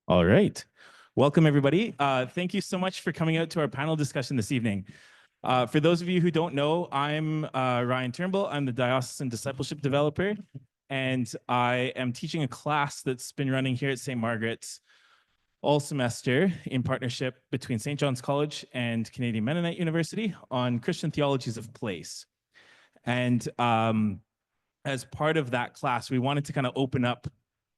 All right. Welcome, everybody. Thank you so much for coming out to our panel discussion this evening. For those of you who don't know, I'm Ryan Turnbull. I'm the Diocesan Discipleship Developer, and I am teaching a class that's been running here at St. Margaret's all semester in partnership between St. John's College and Canadian Mennonite University on Christian theologies of place. And as part of that class, we wanted to kind of open up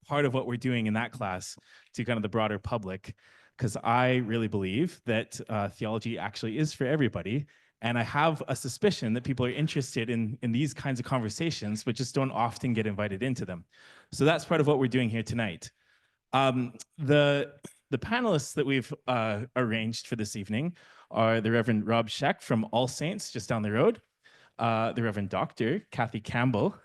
part of what we're doing in that class to kind of the broader public, because I really believe that theology actually is for everybody. And I have a suspicion that people are interested in these kinds of conversations, but just don't often get invited into them. So that's part of what we're doing here tonight. The panelists that we've arranged for this evening are the Reverend Schoeck from All Saints, just down the road, the Reverend Dr. Cathy Campbell.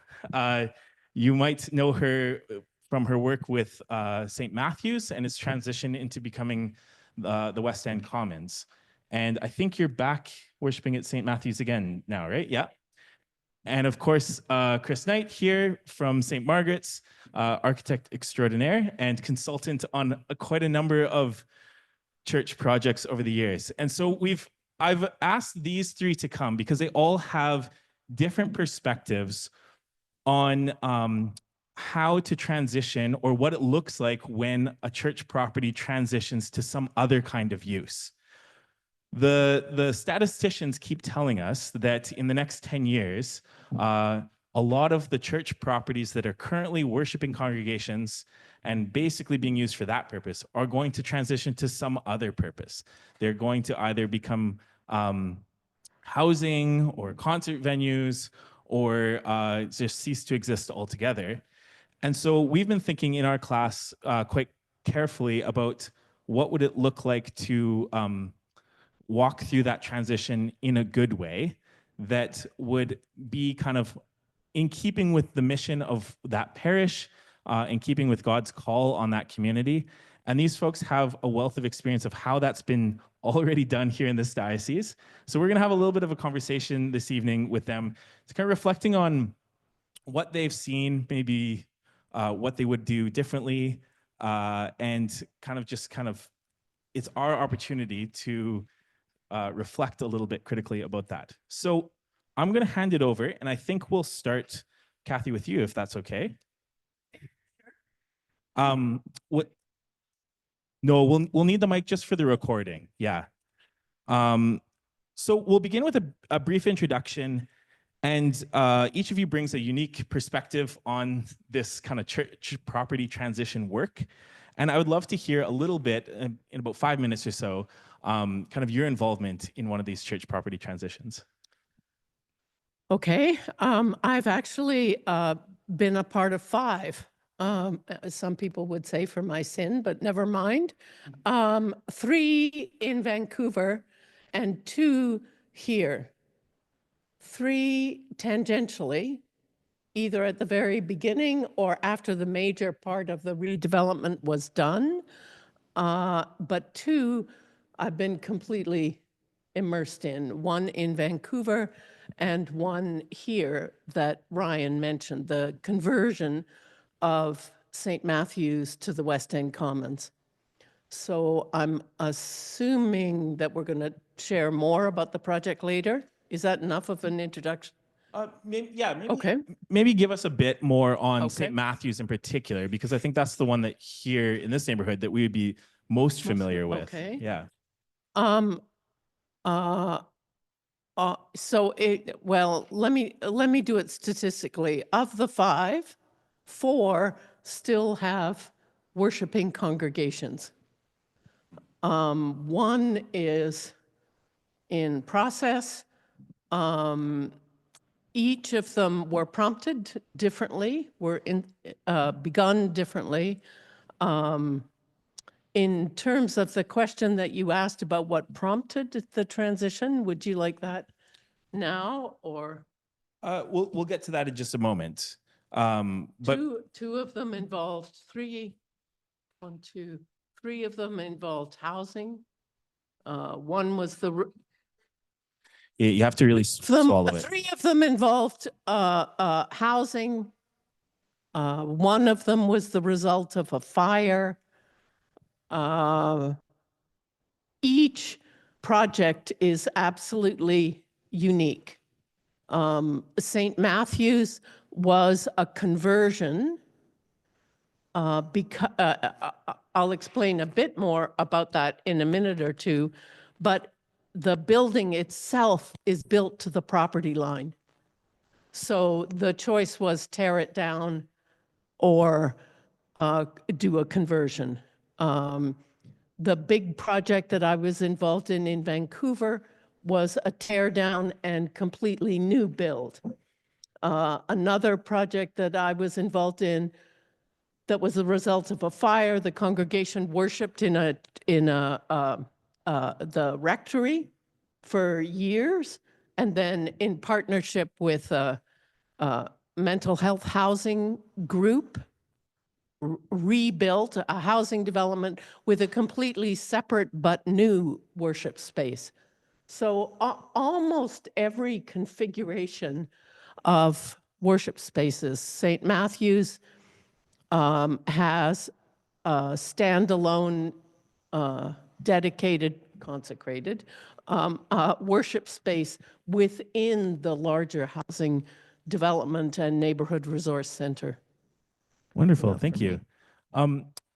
You might know her from her work with St. Matthew's and its transition into becoming the West End Commons. And I think you're back worshiping at St. Matthew's again now, right? Yeah. And of course, Chris Knight here from St. Margaret's, architect extraordinaire and consultant on quite a number of church projects over the years. And so I've asked these three to come because they all have different perspectives on how to transition, or what it looks like when a church property transitions to some other kind of use. The statisticians keep telling us that in the next 10 years, a lot of the church properties that are currently worshiping congregations and basically being used for that purpose are going to transition to some other purpose. They're going to either become housing or concert venues, or just cease to exist altogether. And so we've been thinking in our class quite carefully about what would it look like to walk through that transition in a good way that would be kind of in keeping with the mission of that parish, in keeping with God's call on that community. And these folks have a wealth of experience of how that's been already done here in this diocese. So we're going to have a little bit of a conversation this evening with them, to kind of reflecting on what they've seen, maybe what they would do differently, and kind of it's our opportunity to reflect a little bit critically about that. So I'm going to hand it over, and I think we'll start, Cathy, with you, if that's okay. No, we'll need the mic just for the recording. Yeah. So we'll begin with a brief introduction, and each of you brings a unique perspective on this kind of church property transition work. And I would love to hear a little bit, in about 5 minutes or so, kind of your involvement in one of these church property transitions. Okay. I've actually been a part of 5. Some people would say for my sin, but never mind. 3 in Vancouver and 2 here. 3 tangentially, either at the very beginning or after the major part of the redevelopment was done. But 2 I've been completely immersed in, 1 in Vancouver and 1 here that Ryan mentioned, the conversion of St. Matthew's to the West End Commons. So I'm assuming that we're going to share more about the project later. Is that enough of an introduction? Maybe Okay. Maybe give us a bit more on Okay. St. Matthew's in particular, because I think that's the one that here in this neighborhood that we would be most familiar with. Okay. Yeah. Well, let me do it statistically. Of the 5, 4 still have worshiping congregations. 1 is in process. Each of them were prompted differently, begun differently. In terms of the question that you asked about what prompted the transition, would you like that now, or? We'll get to that in just a moment. But Two of them involved 3 of them involved housing. One was you have to really swallow it. 3 of them involved housing. One of them was the result of a fire. Each project is absolutely unique. St. Matthew's was a conversion. I'll explain a bit more about that in a minute or two, but the building itself is built to the property line. So the choice was tear it down or do a conversion. The big project that I was involved in Vancouver was a tear down and completely new build. Another project that I was involved in that was the result of a fire. The congregation worshipped in the rectory for years, and then in partnership with a mental health housing group, rebuilt a housing development with a completely separate but new worship space. So almost every configuration of worship spaces, St. Matthew's has a standalone, dedicated, consecrated worship space within the larger housing development and neighborhood resource center. Wonderful, thank you.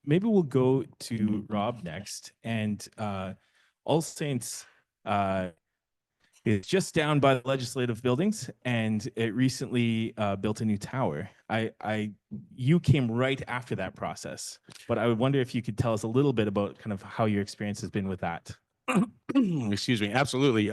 Maybe we'll go to Rob next. And All Saints is just down by the legislative buildings, and it recently built a new tower. You came right after that process, but I would wonder if you could tell us a little bit about kind of how your experience has been with that. Excuse me. Absolutely.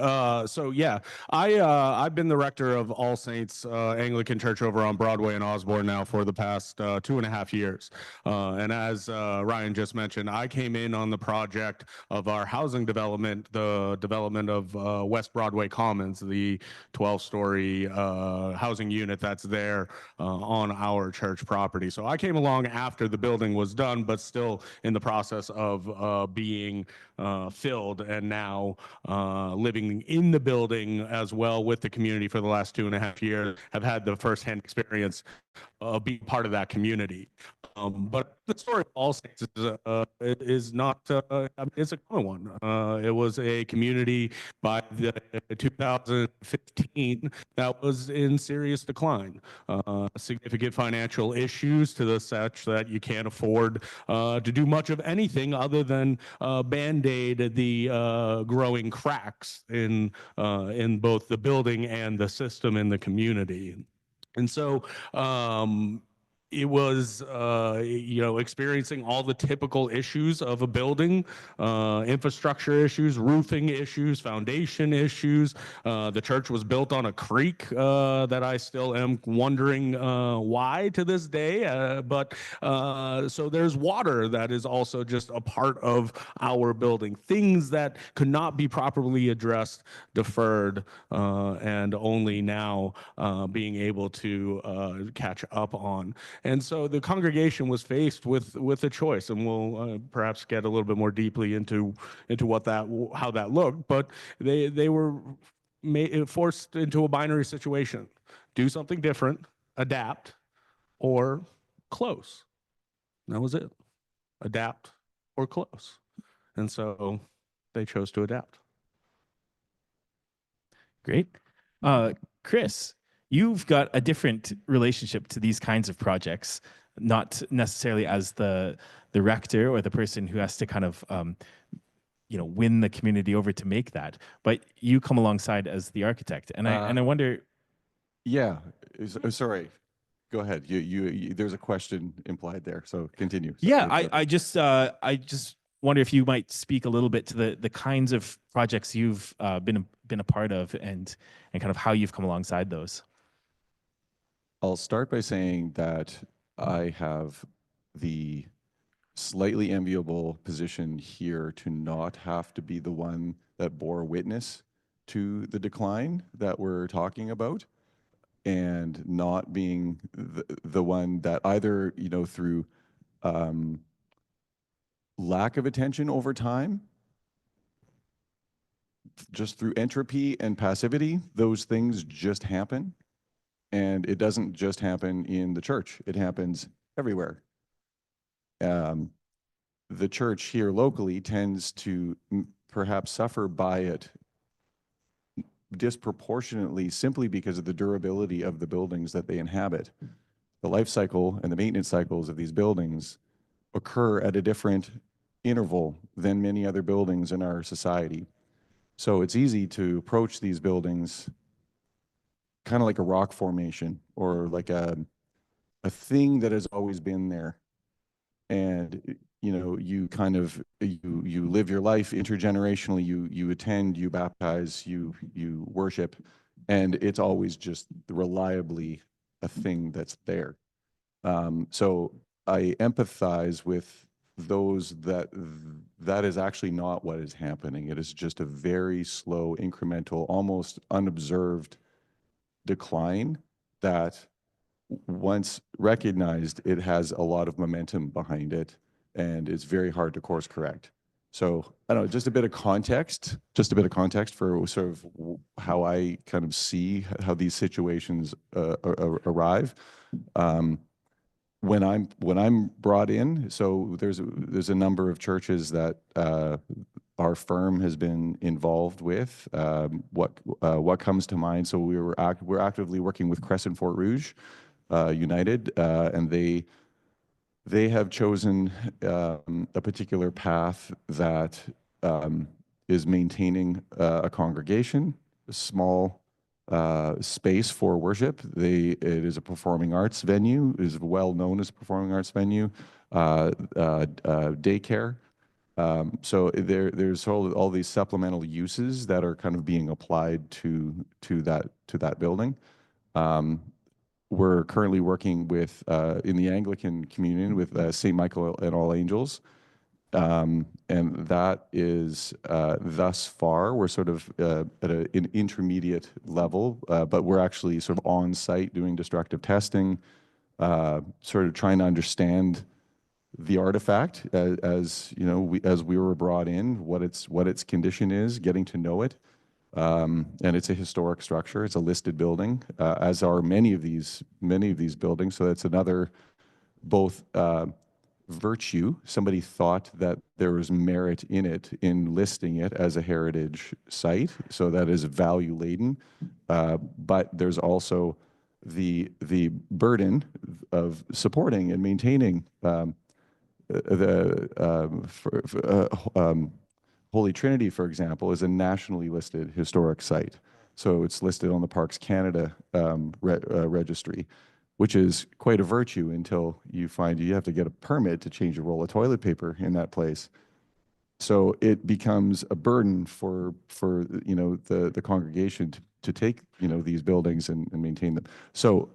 So yeah, I've been the rector of All Saints Anglican Church over on Broadway and Osborne now for the past 2.5 years. And as Ryan just mentioned, I came in on the project of our housing development, the development of West Broadway Commons, the 12-story housing unit that's there on our church property. So I came along after the building was done, but still in the process of being filled, and now living in the building as well with the community for the last 2.5 years, have had the firsthand experience being part of that community. But the story of All Saints is not, I mean, it's a common one. It was a community by the 2015 that was in serious decline. Significant financial issues to the such that you can't afford to do much of anything other than band-aid the growing cracks in both the building and the system in the community. And so it was, experiencing all the typical issues of a building, infrastructure issues, roofing issues, foundation issues. The church was built on a creek that I still am wondering why to this day. So there's water that is also just a part of our building. Things that could not be properly addressed, deferred, and only now being able to catch up on. And so the congregation was faced with a choice, and we'll perhaps get a little bit more deeply into how that looked. But they were forced into a binary situation: do something different, adapt, or close. And that was it: adapt or close. And so they chose to adapt. Great. Chris, you've got a different relationship to these kinds of projects, not necessarily as the rector or the person who has to kind of win the community over to make that, but you come alongside as the architect, and I wonder. Yeah, sorry. Go ahead. You there's a question implied there, so continue. Yeah, I just wonder if you might speak a little bit to the kinds of projects you've been a part of, and kind of how you've come alongside those. I'll start by saying that I have the slightly enviable position here to not have to be the one that bore witness to the decline that we're talking about, and not being the one that either, through lack of attention over time, just through entropy and passivity, those things just happen. And it doesn't just happen in the church, it happens everywhere. the church here locally tends to perhaps suffer by it disproportionately simply because of the durability of the buildings that they inhabit. The life cycle and the maintenance cycles of these buildings occur at a different interval than many other buildings in our society. So it's easy to approach these buildings kind of like a rock formation or like a thing that has always been there. And you kind of you live your life intergenerationally, you attend, you baptize, you worship, and it's always just reliably a thing that's there. So I empathize with those that is actually not what is happening. It is just a very slow, incremental, almost unobserved decline that once recognized, it has a lot of momentum behind it, and it's very hard to course correct. So I don't know, just a bit of context for sort of how I kind of see how these situations arrive. When I'm brought in, so there's a number of churches that our firm has been involved with. What comes to mind? So we're actively working with Crescent Fort Rouge United, and they have chosen a particular path that is maintaining a congregation, a small space for worship. It is a performing arts venue, is well known as a performing arts venue, daycare. So there's all these supplemental uses that are kind of being applied to that building. We're currently working with in the Anglican communion with St. Michael and All Angels. And that is thus far, we're sort of at an intermediate level, but we're actually sort of on site doing destructive testing, sort of trying to understand the artifact as we were brought in, what its condition is, getting to know it. And it's a historic structure. It's a listed building, as are many of these buildings. So that's another both virtue. Somebody thought that there was merit in it in listing it as a heritage site, so that is value laden. But there's also the burden of supporting and maintaining Holy Trinity, for example, is a nationally listed historic site. So it's listed on the Parks Canada registry, which is quite a virtue until you find you have to get a permit to change a roll of toilet paper in that place. So it becomes a burden for the congregation to take these buildings and maintain them. So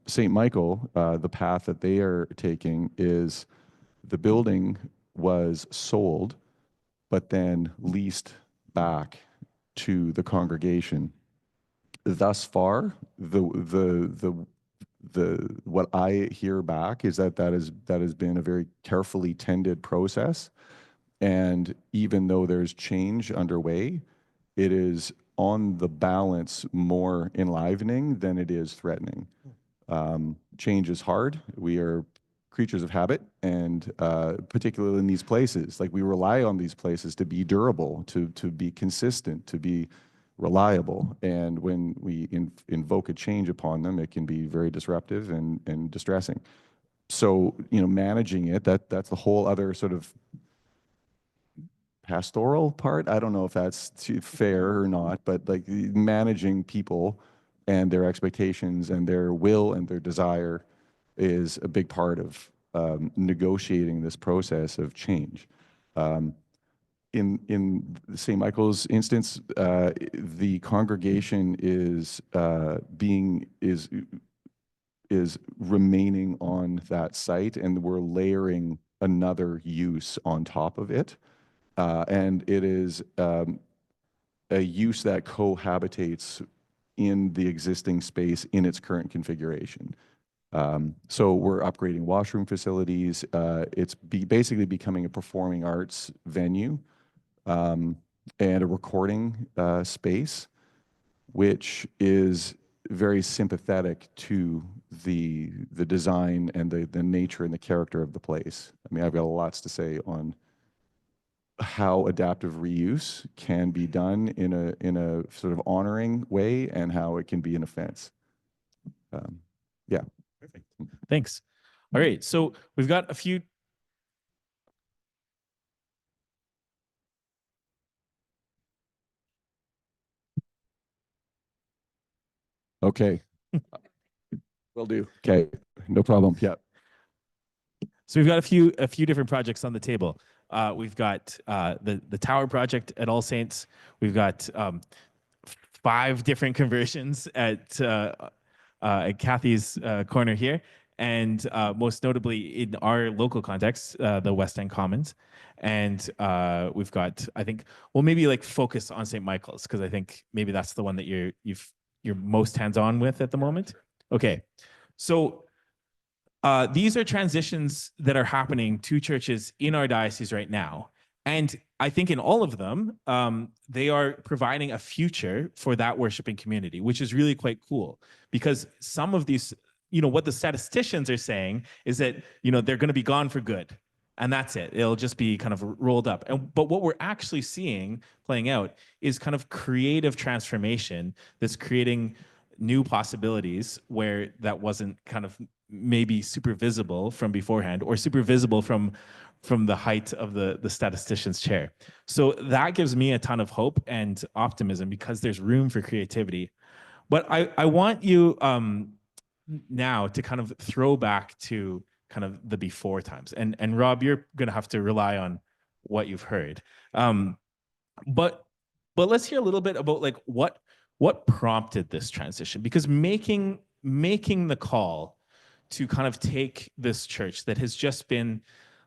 St. Michael, the path that they are taking is the building was sold, but then leased back to the congregation. Thus far, what I hear back is that has been a very carefully tended process, and even though there's change underway, it is on the balance more enlivening than it is threatening. Change is hard. We are creatures of habit, and particularly in these places, like we rely on these places to be durable, to be consistent, to be reliable. And when we invoke a change upon them, it can be very disruptive and distressing. So, managing it, that's the whole other sort of pastoral part. I don't know if that's fair or not, but like managing people and their expectations and their will and their desire is a big part of negotiating this process of change. In St. Michael's instance, the congregation is remaining on that site, and we're layering another use on top of it, and it is a use that cohabitates in the existing space in its current configuration. So we're upgrading washroom facilities. It's basically becoming a performing arts venue and a recording space, which is very sympathetic to the design and the nature and the character of the place. I mean, I've got lots to say on how adaptive reuse can be done in a sort of honoring way, and how it can be an offense. Yeah. Perfect. Thanks. All right. So we've got a few. Okay. Will do. Okay. No problem. Yeah. So we've got a few different projects on the table. We've got the tower project at All Saints. We've got 5 different conversions at Cathy's corner here, and most notably in our local context, the West End Commons. And we've got, I think, well, maybe like focus on St. Michael's, because I think maybe that's the one that you're most hands-on with at the moment. Okay, so these are transitions that are happening to churches in our diocese right now. And I think in all of them, they are providing a future for that worshiping community, which is really quite cool, because some of these, what the statisticians are saying is that, they're going to be gone for good. And that's it. It'll just be kind of rolled up. But what we're actually seeing playing out is kind of creative transformation that's creating new possibilities where that wasn't kind of maybe super visible from beforehand, or super visible from the height of the statistician's chair. So that gives me a ton of hope and optimism, because there's room for creativity. But I want you now to kind of throw back to kind of the before times. And Rob, you're going to have to rely on what you've heard. But let's hear a little bit about like what prompted this transition, because making the call to kind of take this church that has just been,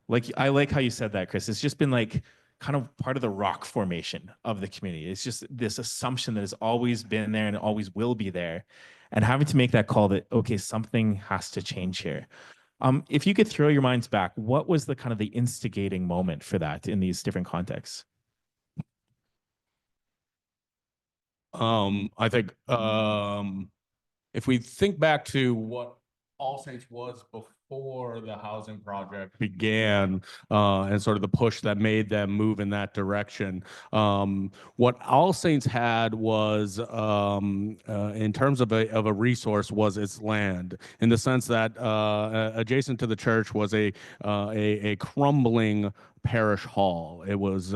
like, I like how you said that, Chris, it's just been like kind of part of the rock formation of the community. It's just this assumption that has always been there and always will be there, and having to make that call that, okay, something has to change here. If you could throw your minds back, what was the kind of the instigating moment for that in these different contexts? I think if we think back to what All Saints was before the housing project began, and sort of the push that made them move in that direction, what All Saints had was, in terms of a resource, was its land, in the sense that adjacent to the church was a crumbling parish hall. It was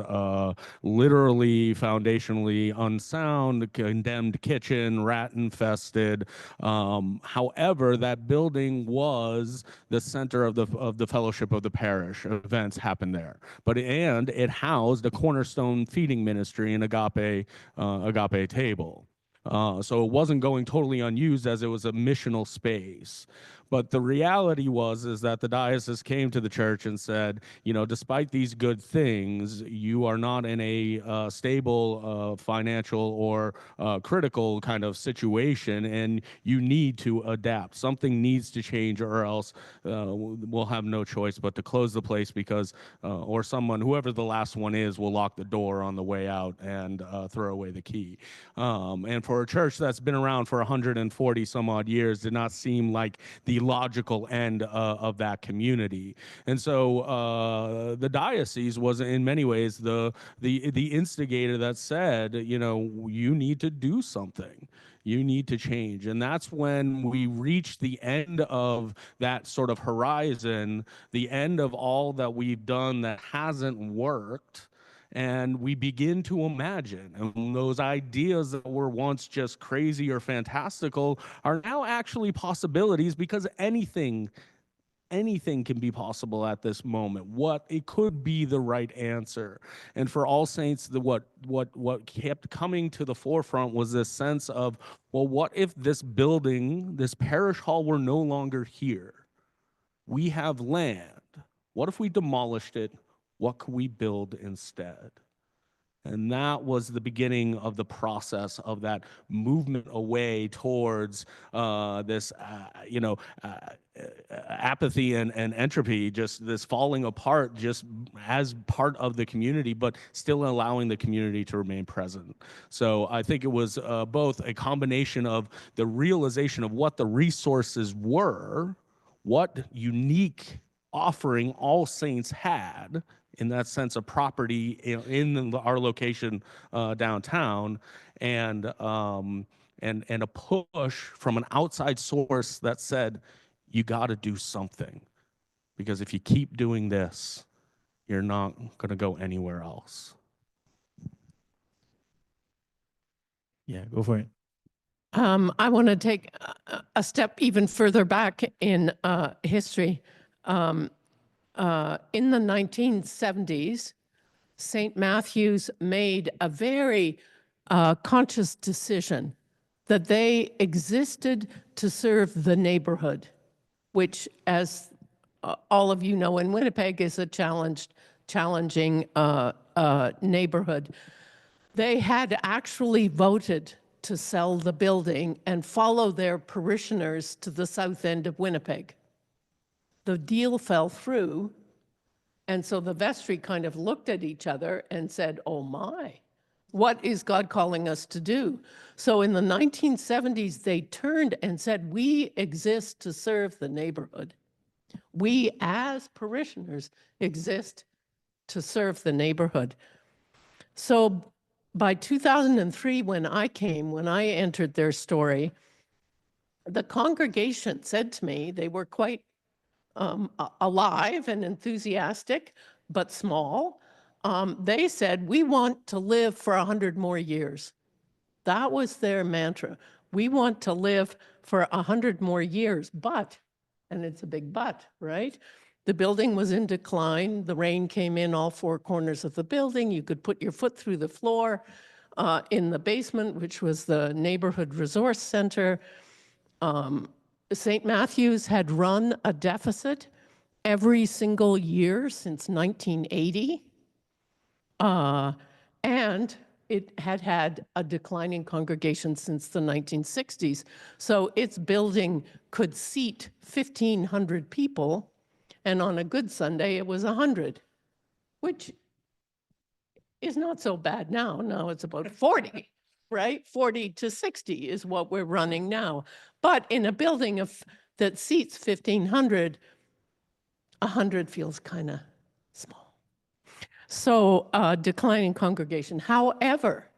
literally foundationally unsound, condemned kitchen, rat infested. However, that building was the center of the fellowship of the parish. Events happened there, and it housed a cornerstone feeding ministry and agape table. So it wasn't going totally unused, as it was a missional space. But the reality is that the diocese came to the church and said, despite these good things, you are not in a stable financial or critical kind of situation, and you need to adapt. Something needs to change, or else we'll have no choice but to close the place, because or whoever the last one is, will lock the door on the way out and throw away the key. And for a church that's been around for 140 some odd years, did not seem like the logical end of that community. And so the diocese was in many ways the instigator that said, you need to do something. You need to change. And that's when we reach the end of that sort of horizon, the end of all that we've done that hasn't worked. And we begin to imagine, and those ideas that were once just crazy or fantastical are now actually possibilities, because anything can be possible at this moment. It could be the right answer. And for All Saints, what kept coming to the forefront was this sense of, well, what if this building, this parish hall, were no longer here? We have land. What if we demolished it? What could we build instead? And that was the beginning of the process of that movement away towards this, apathy and entropy, just this falling apart just as part of the community, but still allowing the community to remain present. So I think it was both a combination of the realization of what the resources were, what unique offering All Saints had, in that sense of property in our location downtown, and a push from an outside source that said, you got to do something, because if you keep doing this, you're not going to go anywhere else. Yeah, go for it. I want to take a step even further back in history. In the 1970s, St. Matthew's made a very conscious decision that they existed to serve the neighborhood, which, as all of you know, in Winnipeg is a challenging neighborhood. They had actually voted to sell the building and follow their parishioners to the south end of Winnipeg. The deal fell through, and so the vestry kind of looked at each other and said, oh my, what is God calling us to do? So in the 1970s, they turned and said, we exist to serve the neighborhood. We as parishioners exist to serve the neighborhood. So by 2003, when I entered their story, the congregation said to me, they were quite alive and enthusiastic, but small. They said, we want to live for 100 more years. That was their mantra. We want to live for 100 more years, but, and it's a big but, right? The building was in decline. The rain came in all four corners of the building. You could put your foot through the floor. In the basement, which was the neighborhood resource center, St. Matthew's had run a deficit every single year since 1980. And it had had a declining congregation since the 1960s. So its building could seat 1,500 people, and on a good Sunday, it was 100, which is not so bad now. Now it's about 40, right? 40 to 60 is what we're running now. But in a building that seats 1,500, 100 feels kind of small. So declining congregation. However,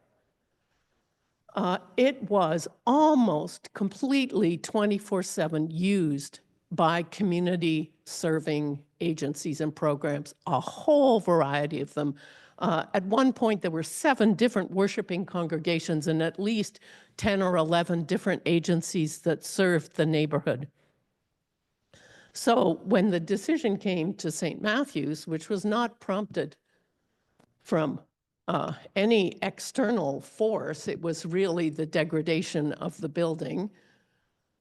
it was almost completely 24/7 used by community serving agencies and programs, a whole variety of them. At one point, there were 7 different worshiping congregations and at least 10 or 11 different agencies that served the neighborhood. So when the decision came to St. Matthew's, which was not prompted from any external force, it was really the degradation of the building.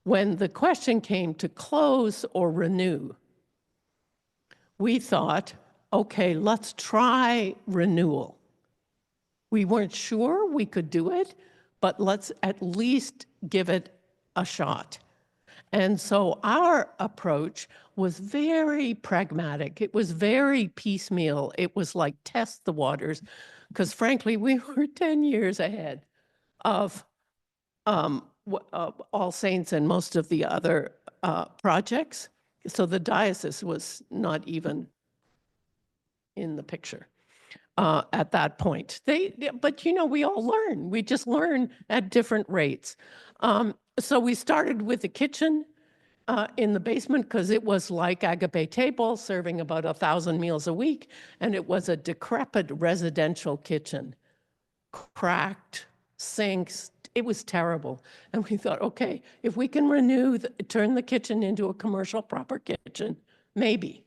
When the question came to close or renew, we thought, okay, let's try renewal. We weren't sure we could do it, but let's at least give it a shot. And so our approach was very pragmatic. It was very piecemeal. It was like test the waters, because frankly, we were 10 years ahead of All Saints and most of the other projects. So the diocese was not even in the picture at that point. But you know, we all learn. We just learn at different rates. So we started with the kitchen in the basement because it was like Agape Table, serving about 1,000 meals a week, and it was a decrepit residential kitchen, cracked sinks. It was terrible. And we thought, okay, if we can turn the kitchen into a commercial proper kitchen, maybe.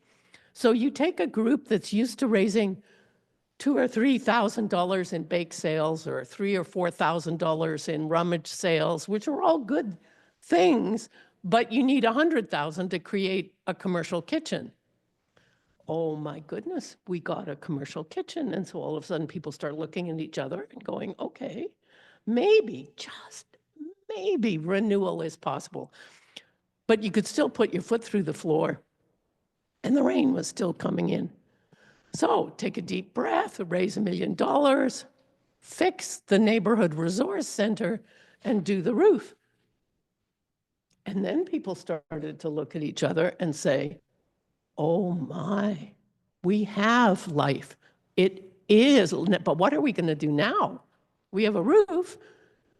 So you take a group that's used to raising $2,000 or $3,000 in bake sales, or $3,000 or $4,000 in rummage sales, which are all good things, but you need $100,000 to create a commercial kitchen. oh my goodness, we got a commercial kitchen. And so all of a sudden people start looking at each other and going, okay, maybe, just maybe renewal is possible. But you could still put your foot through the floor and the rain was still coming in. So take a deep breath, raise $1 million, fix the neighborhood resource center and do the roof. And then people started to look at each other and say, oh my, we have life. It is, but what are we going to do now? We have a roof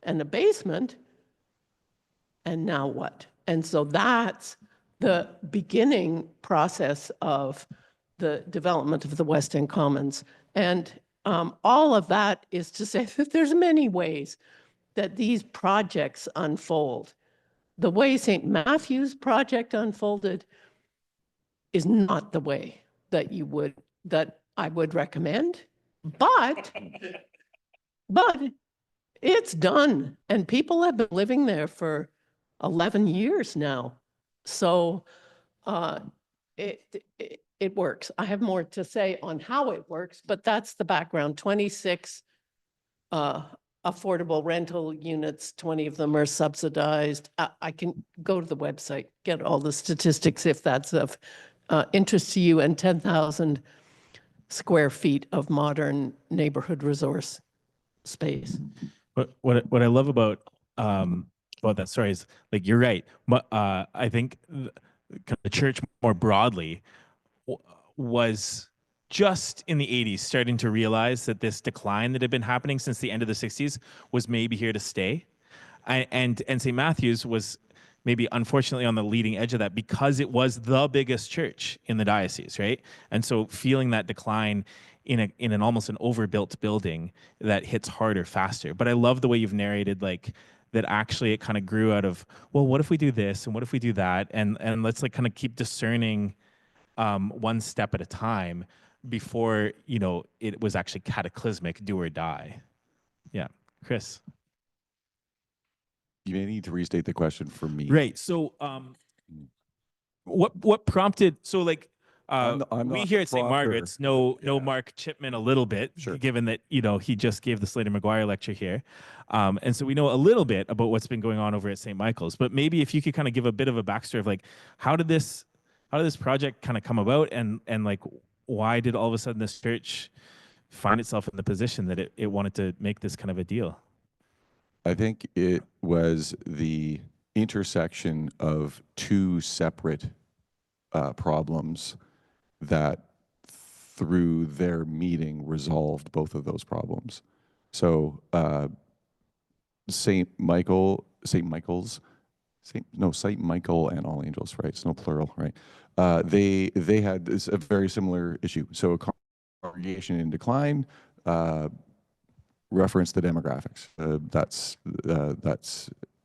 and a basement, and now what? And so that's the beginning process of the development of the West End Commons. And all of that is to say that there's many ways that these projects unfold. The way St. Matthew's project unfolded is not the way that I would recommend, but it's done, and people have been living there for 11 years now. So it works. I have more to say on how it works, but that's the background. 26 affordable rental units, 20 of them are subsidized. I can go to the website, get all the statistics if that's of interest to you, and 10,000 square feet of modern neighborhood resource space. What I love about that story is, like, you're right. I think the church more broadly was just in the 80s starting to realize that this decline that had been happening since the end of the 60s was maybe here to stay. And St. Matthew's was maybe unfortunately on the leading edge of that because it was the biggest church in the diocese, right? And so feeling that decline in an almost an overbuilt building that hits harder, faster. But I love the way you've narrated, like, that actually it kind of grew out of, well, what if we do this and what if we do that? And let's, like, kind of keep discerning one step at a time before, you know, it was actually cataclysmic, do or die. Yeah. Chris. You may need to restate the question for me. Right. So what prompted, so, like, I'm we not here the at St. proctor. Margaret's know Mark Chipman a little bit, Sure. given that, you know, he just gave the Slater McGuire lecture here. And so we know a little bit about what's been going on over at St. Michael's, but maybe if you could kind of give a bit of a backstory of, like, how did this project kind of come about, and like, why did all of a sudden this church find itself in the position that it wanted to make this kind of a deal? I think it was the intersection of two separate problems that, through their meeting, resolved both of those problems. So St. Michael and All Angels, right? It's no plural, right? They had a very similar issue. So a congregation in decline, reference the demographics.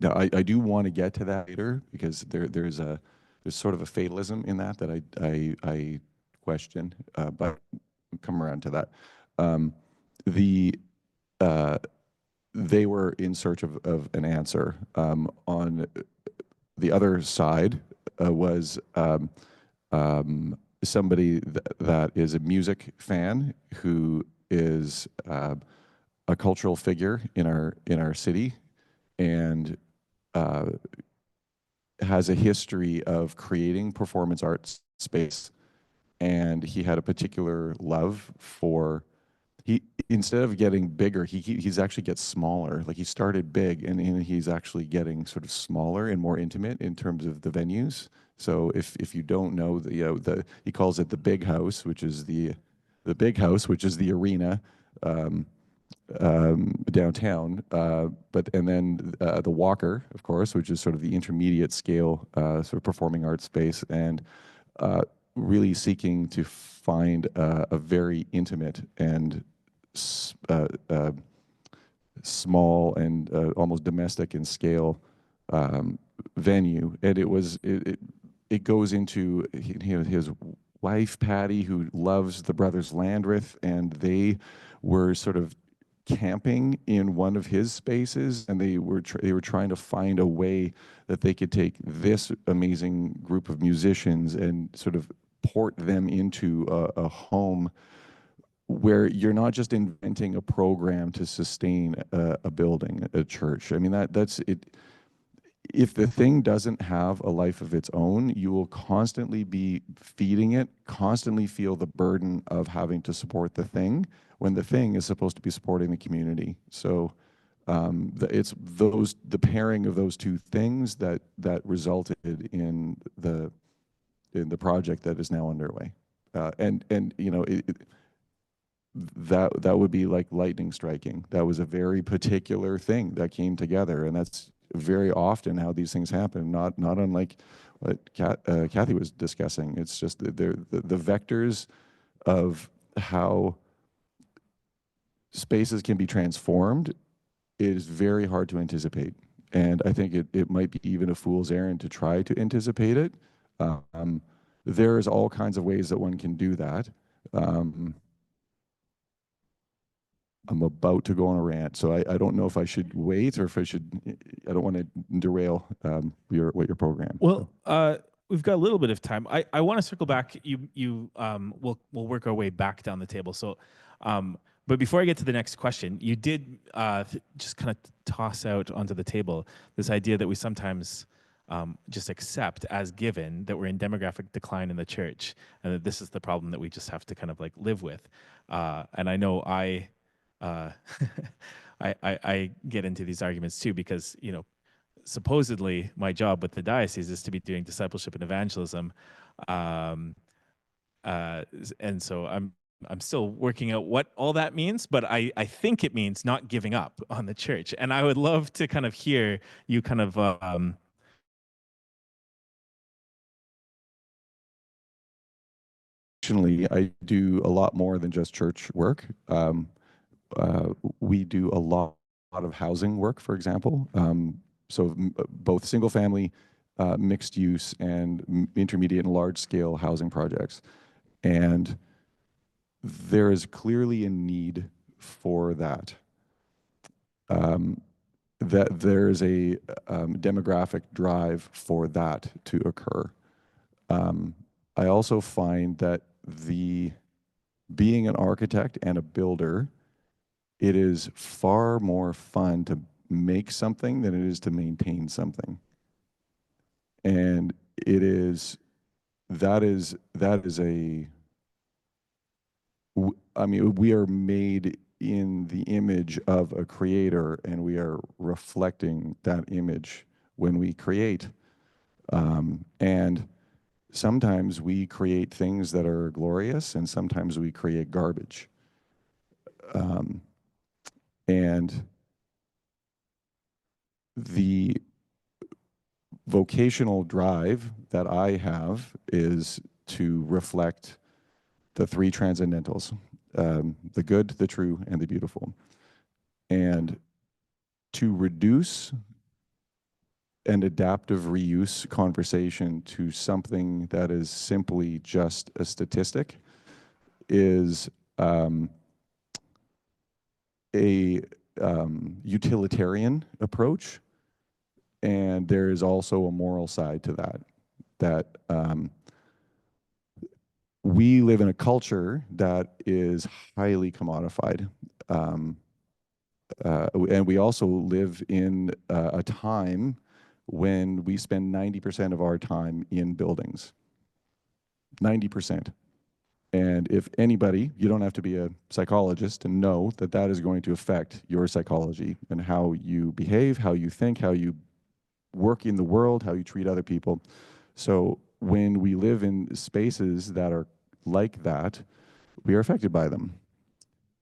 Now I do want to get to that later, because there's sort of a fatalism in that I question, but we'll come around to that. They were in search of an answer. On the other side was somebody that is a music fan who is a cultural figure in our city, and has a history of creating performance arts space. And he had a particular love for, instead of getting bigger, he's actually gets smaller. Like, he started big, and he's actually getting sort of smaller and more intimate in terms of the venues. So if you don't know, he calls it the big house, which is the arena downtown, and then the Walker, of course, which is sort of the intermediate scale sort of performing arts space, and really seeking to find a very intimate and small and almost domestic in scale venue. And it goes into his wife Patty, who loves the brothers Landreth, and they were sort of camping in one of his spaces, and they were trying to find a way that they could take this amazing group of musicians and sort of support them into a home where you're not just inventing a program to sustain a building, a church. I mean, that's it. If the thing doesn't have a life of its own, you will constantly be feeding it, constantly feel the burden of having to support the thing when the thing is supposed to be supporting the community. So it's the pairing of those two things that resulted in the project that is now underway. And you know, that would be like lightning striking. That was a very particular thing that came together, and that's very often how these things happen. Not unlike what Cathy was discussing. It's just the vectors of how spaces can be transformed is very hard to anticipate, and I think it might be even a fool's errand to try to anticipate it. There's all kinds of ways that one can do that. I'm about to go on a rant, so I don't know if I should wait or if I should. I don't want to derail what your program. Well, we've got a little bit of time. I want to circle back. We'll work our way back down the table. So, but before I get to the next question, you did just kind of toss out onto the table this idea that we sometimes just accept as given that we're in demographic decline in the church, and that this is the problem that we just have to kind of like live with. And I know I get into these arguments too, because, you know, supposedly my job with the diocese is to be doing discipleship and evangelism. And so I'm still working out what all that means, but I think it means not giving up on the church. And I would love to kind of hear you kind of I do a lot more than just church work. We do a lot of housing work, for example. So both single family, mixed use, and intermediate and large scale housing projects. And there is clearly a need for that. That there is a demographic drive for that to occur. I also find that being an architect and a builder, it is far more fun to make something than it is to maintain something. And that is I mean, we are made in the image of a creator, and we are reflecting that image when we create. And sometimes we create things that are glorious, and sometimes we create garbage. And the vocational drive that I have is to reflect the three transcendentals, the good, the true, and the beautiful. And to reduce an adaptive reuse conversation to something that is simply just a statistic is a utilitarian approach, and there is also a moral side to that we live in a culture that is highly commodified, and we also live in a time when we spend 90% of our time in buildings. 90%. And if anybody, you don't have to be a psychologist to know that that is going to affect your psychology and how you behave, how you think, how you work in the world, how you treat other people. So when we live in spaces that are like that, we are affected by them.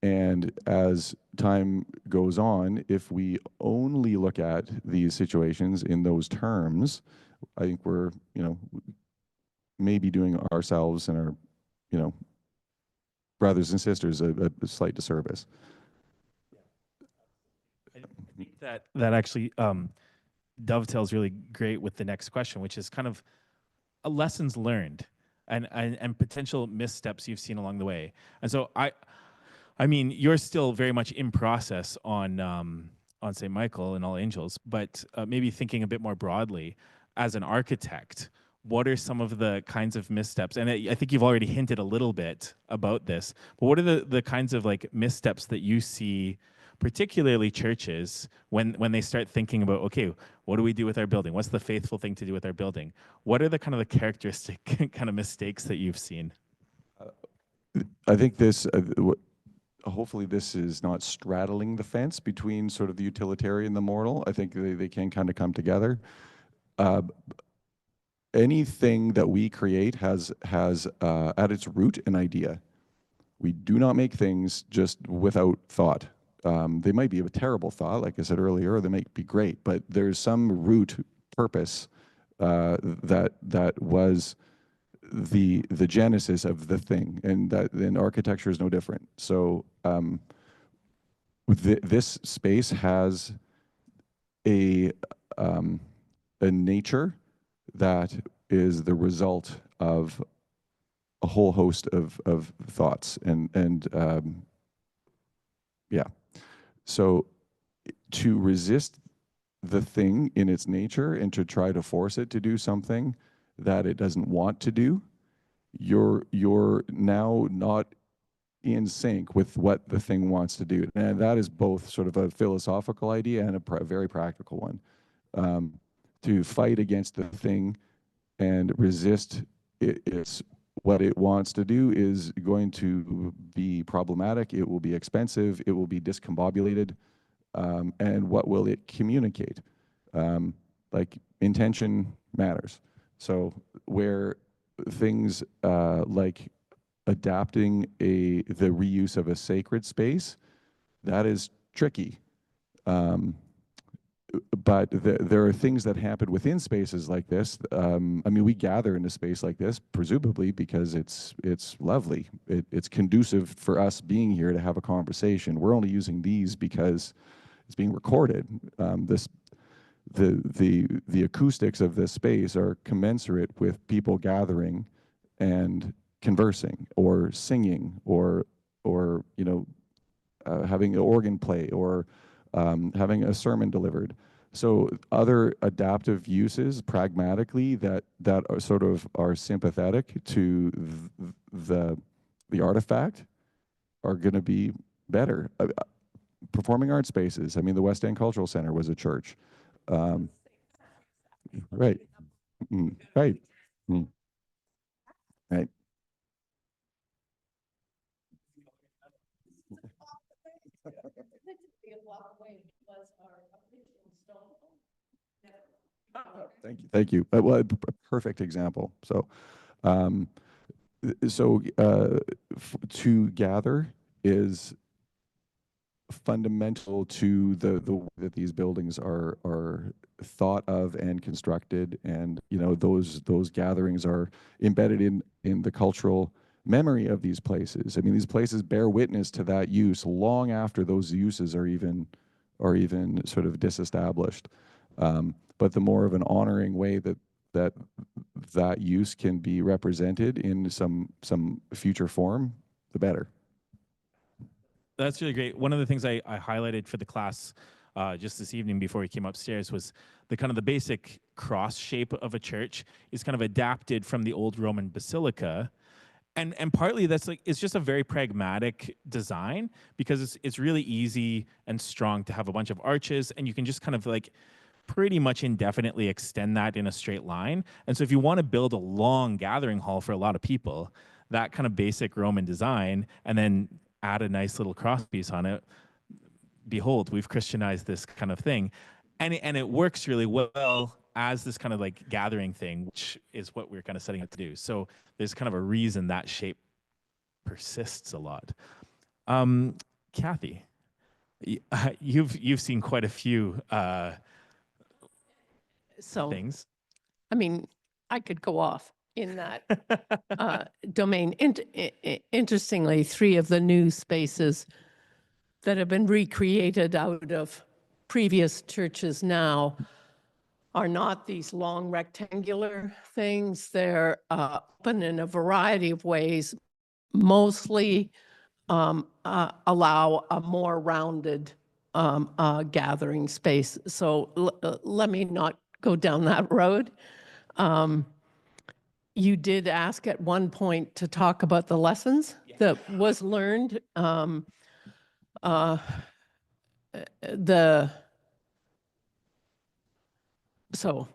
And as time goes on, if we only look at these situations in those terms, I think we're, maybe doing ourselves and our, brothers and sisters a slight disservice. I think that actually dovetails really great with the next question, which is kind of a lessons learned and potential missteps you've seen along the way. And so I mean, you're still very much in process on St. Michael and All Angels, but maybe thinking a bit more broadly, as an architect, what are some of the kinds of missteps? And I think you've already hinted a little bit about this, but what are the kinds of like missteps that you see, particularly churches, when they start thinking about, okay, what do we do with our building? What's the faithful thing to do with our building? What are the kind of the characteristic kind of mistakes that you've seen? I think this, hopefully this is not straddling the fence between sort of the utilitarian and the moral. I think they can kind of come together. Anything that we create has at its root an idea. We do not make things just without thought. They might be a terrible thought, like I said earlier, or they might be great, but there's some root purpose that was the genesis of the thing, and that then architecture is no different. So this space has a nature that is the result of a whole host of thoughts and yeah. So to resist the thing in its nature and to try to force it to do something that it doesn't want to do, you're now not in sync with what the thing wants to do. And that is both sort of a philosophical idea and a very practical one. To fight against the thing and resist its what it wants to do is going to be problematic. It will be expensive. It will be discombobulated. And what will it communicate? Like intention matters. So where things like adapting the reuse of a sacred space, that is tricky. But there are things that happen within spaces like this. I mean, we gather in a space like this, presumably because it's lovely. It's conducive for us being here to have a conversation. We're only using these because it's being recorded. The acoustics of this space are commensurate with people gathering and conversing or singing or having an organ play or having a sermon delivered. So other adaptive uses pragmatically that are sort of are sympathetic to the artifact are going to be better. Performing arts spaces. I mean, the West End Cultural Center was a church. Right. Right. Right. Thank you. Well, a perfect example. So, to gather is fundamental to the way that these buildings are thought of and constructed, and those gatherings are embedded in the cultural memory of these places. I mean, these places bear witness to that use long after those uses are even sort of disestablished. But the more of an honoring way that use can be represented in some future form, the better. That's really great. One of the things I highlighted for the class just this evening before we came upstairs was the kind of the basic cross shape of a church is kind of adapted from the old Roman basilica. And partly that's like, it's just a very pragmatic design because it's really easy and strong to have a bunch of arches, and you can just kind of like pretty much indefinitely extend that in a straight line. And so if you want to build a long gathering hall for a lot of people, that kind of basic Roman design, and then add a nice little crosspiece on it, behold, we've Christianized this kind of thing. And it works really well as this kind of like gathering thing, which is what we're kind of setting out to do. So there's kind of a reason that shape persists a lot. Cathy, you've seen quite a few things. I mean, I could go off in that domain. Interestingly, 3 of the new spaces that have been recreated out of previous churches now are not these long rectangular things. They're open in a variety of ways, mostly allow a more rounded gathering space. So let me not go down that road. You did ask at one point to talk about the lessons that was learned. So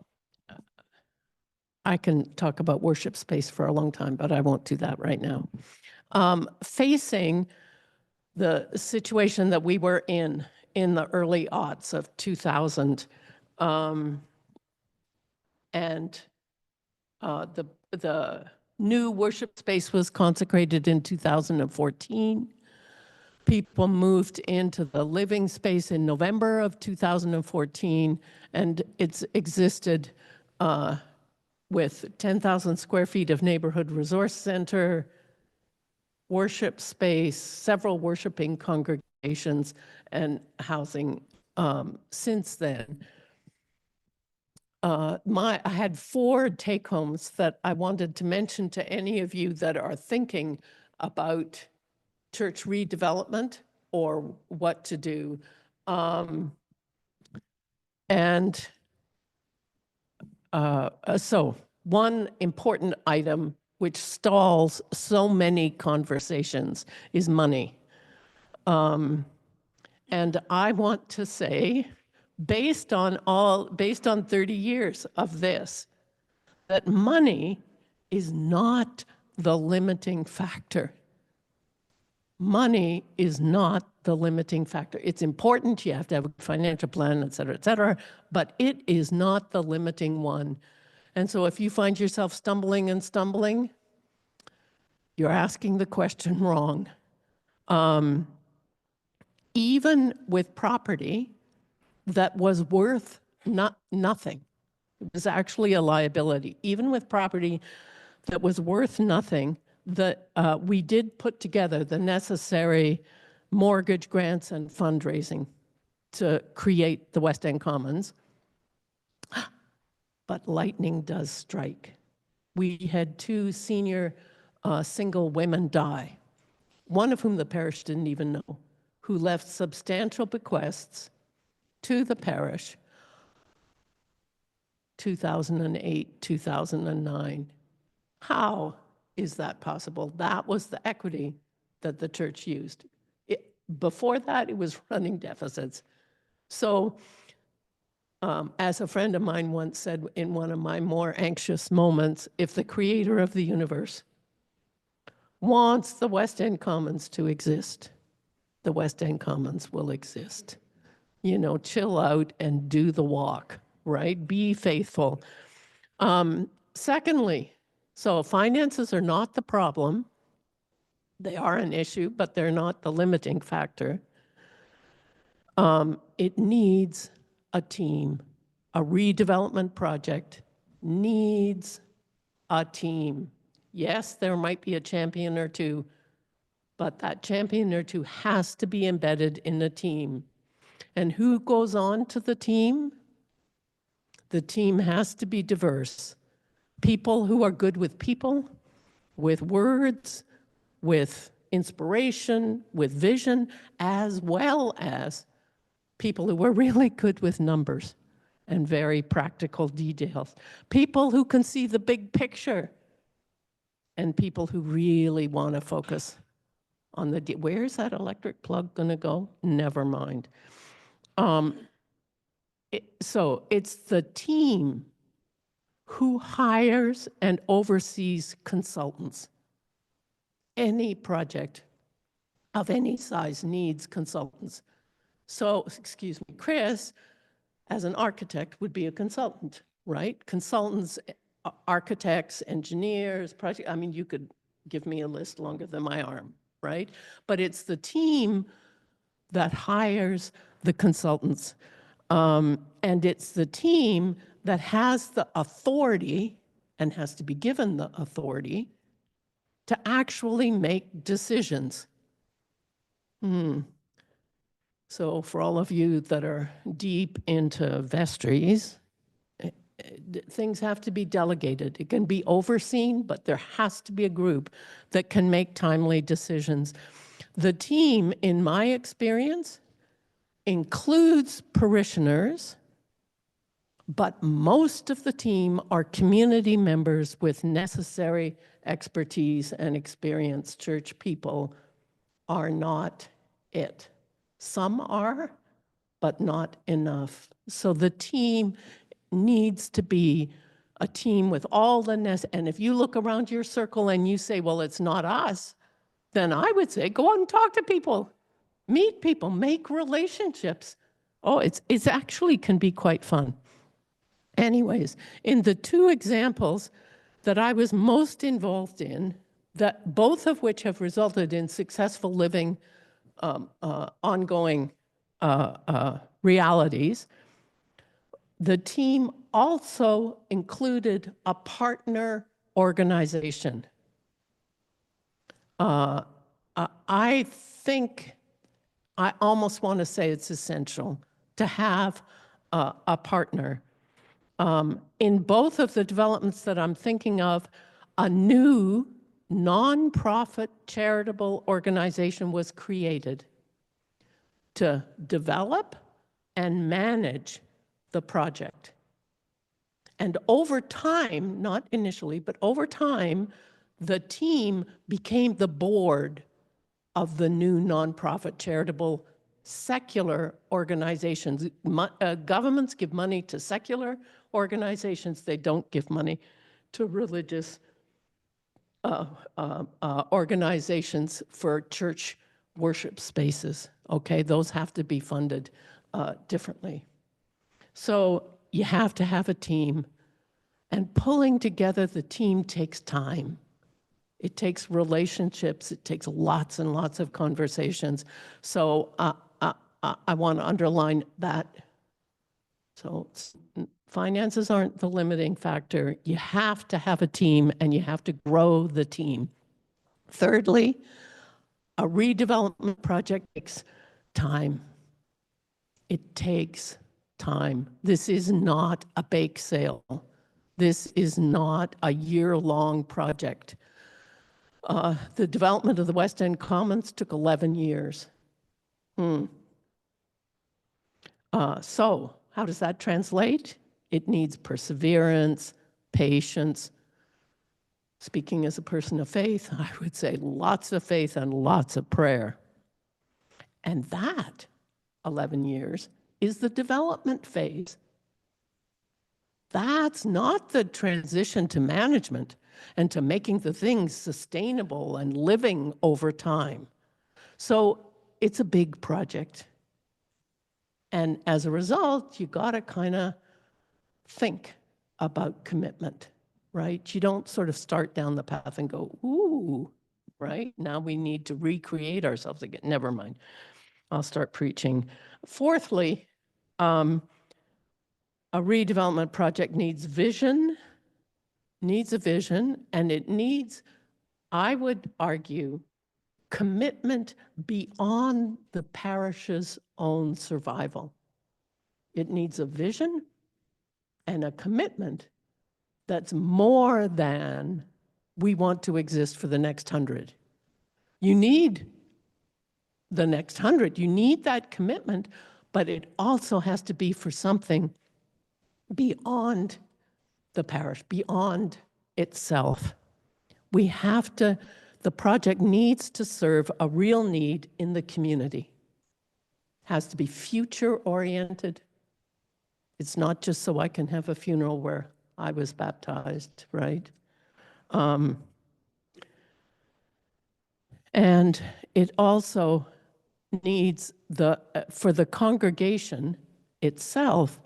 I can talk about worship space for a long time, but I won't do that right now. Facing the situation that we were in the early aughts of 2000, and the new worship space was consecrated in 2014. People moved into the living space in November of 2014, and it's existed with 10,000 square feet of neighborhood resource center, worship space, several worshiping congregations, and housing since then. I had 4 take-homes that I wanted to mention to any of you that are thinking about church redevelopment or what to do. So one important item which stalls so many conversations is money. And I want to say, based on 30 years of this, that money is not the limiting factor. Money is not the limiting factor. It's important, you have to have a financial plan, et cetera, but it is not the limiting one. And so if you find yourself stumbling, you're asking the question wrong. Even with property that was worth nothing, it was actually a liability. Even with property that was worth nothing, we did put together the necessary mortgage grants and fundraising to create the West End Commons. But lightning does strike. We had 2 senior single women die, one of whom the parish didn't even know, who left substantial bequests to the parish, 2008, 2009. How is that possible? That was the equity that the church used. Before that, it was running deficits. So, as a friend of mine once said in one of my more anxious moments, if the creator of the universe wants the West End Commons to exist, the West End Commons will exist. You know, chill out and do the walk, right? Be faithful. Secondly, so finances are not the problem. They are an issue, but they're not the limiting factor. It needs a team. A redevelopment project needs a team. Yes, there might be a champion or two, but that champion or two has to be embedded in the team. And who goes on to the team? The team has to be diverse. People who are good with people, with words, with inspiration, with vision, as well as people who are really good with numbers and very practical details. People who can see the big picture, and people who really want to focus on where's that electric plug going to go? Never mind. So it's the team who hires and oversees consultants. Any project of any size needs consultants. So, excuse me, Chris, as an architect, would be a consultant, right? Consultants, architects, engineers, project, I mean, you could give me a list longer than my arm, right? But it's the team that hires the consultants. And it's the team that has the authority and has to be given the authority to actually make decisions. So for all of you that are deep into vestries, things have to be delegated. It can be overseen, but there has to be a group that can make timely decisions. The team, in my experience, includes parishioners, but most of the team are community members with necessary expertise and experience. Church people are not it. Some are, but not enough. So the team needs to be a team with all the and if you look around your circle and you say, well, it's not us, then I would say, go out and talk to people, meet people, make relationships. Oh, it's actually can be quite fun. Anyways, in the two examples that I was most involved in, that both of which have resulted in successful living, ongoing realities, the team also included a partner organization. I think, I almost want to say it's essential to have a partner. In both of the developments that I'm thinking of, a new nonprofit charitable organization was created to develop and manage the project. And over time, not initially, but over time, the team became the board of the new nonprofit charitable secular organizations. Governments give money to secular organizations. They don't give money to religious organizations for church worship spaces. Okay, those have to be funded differently. So you have to have a team, and pulling together the team takes time. It takes relationships. It takes lots and lots of conversations. So I want to underline that. So finances aren't the limiting factor. You have to have a team, and you have to grow the team. Thirdly, a redevelopment project takes time. It takes time. This is not a bake sale. This is not a year-long project. The development of the West End Commons took 11 years. So how does that translate? It needs perseverance, patience. Speaking as a person of faith, I would say lots of faith and lots of prayer. And that 11 years is the development phase. That's not the transition to management and to making the things sustainable and living over time. So it's a big project. And as a result, you gotta kind of think about commitment, right? You don't sort of start down the path and go, ooh, right? Now we need to recreate ourselves again. Never mind. I'll start preaching. Fourthly, a redevelopment project needs vision, needs a vision, and it needs, I would argue, commitment beyond the parish's own survival. It needs a vision and a commitment that's more than we want to exist for the next 100. You need the next 100. You need that commitment, but it also has to be for something beyond the parish, beyond itself. We have to, the project needs to serve a real need in the community. Has to be future-oriented. It's not just so I can have a funeral where I was baptized, right? And it also needs for the congregation itself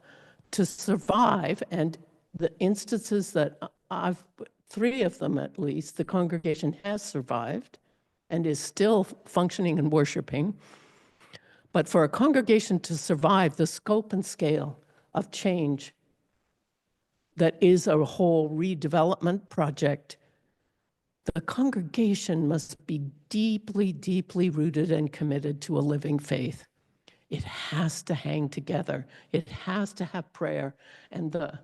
to survive, and the instances that I've, 3 of them at least, the congregation has survived and is still functioning and worshiping. But for a congregation to survive the scope and scale of change that is a whole redevelopment project, the congregation must be deeply, deeply rooted and committed to a living faith. It has to hang together. It has to have prayer. And the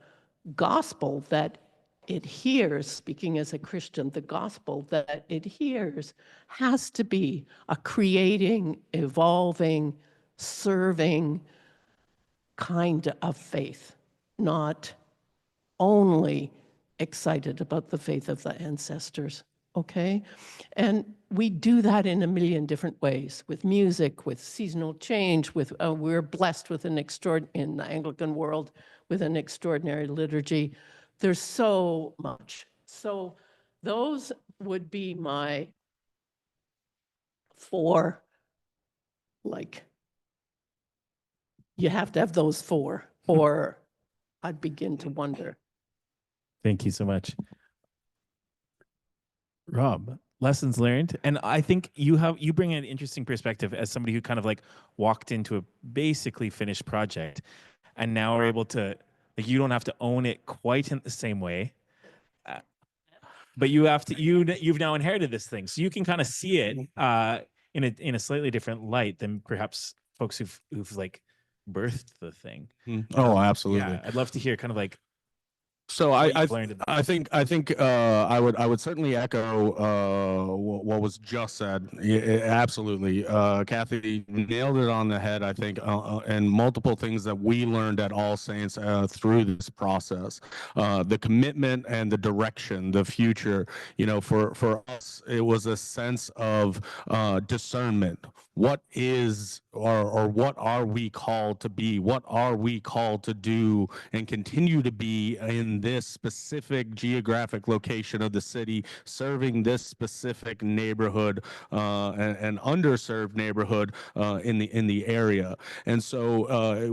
gospel that it hears, speaking as a Christian, the gospel that it hears has to be a creating, evolving, serving kind of faith. not only excited about the faith of the ancestors, okay? And we do that in a million different ways, with music, with seasonal change, with, we're blessed with in the Anglican world, with an extraordinary liturgy. There's so much. So those would be my 4, like, you have to have those 4, or I'd begin to wonder. Thank you so much. Rob, lessons learned. And I think you bring an interesting perspective as somebody who kind of like walked into a basically finished project and now are able to, like, you don't have to own it quite in the same way. But you have to, you've now inherited this thing. So you can kind of see it in a slightly different light than perhaps folks who've like birthed the thing. Oh, absolutely. Yeah, I'd love to hear kind of like, So what I you've learned in that. I think I would certainly echo what was just said. Yeah, absolutely, Cathy nailed it on the head. I think, and multiple things that we learned at All Saints through this process, the commitment and the direction, the future. You know, for us, it was a sense of discernment. What is or what are we called to be? What are we called to do and continue to be in this specific geographic location of the city, serving this specific neighborhood and underserved neighborhood in the area? And so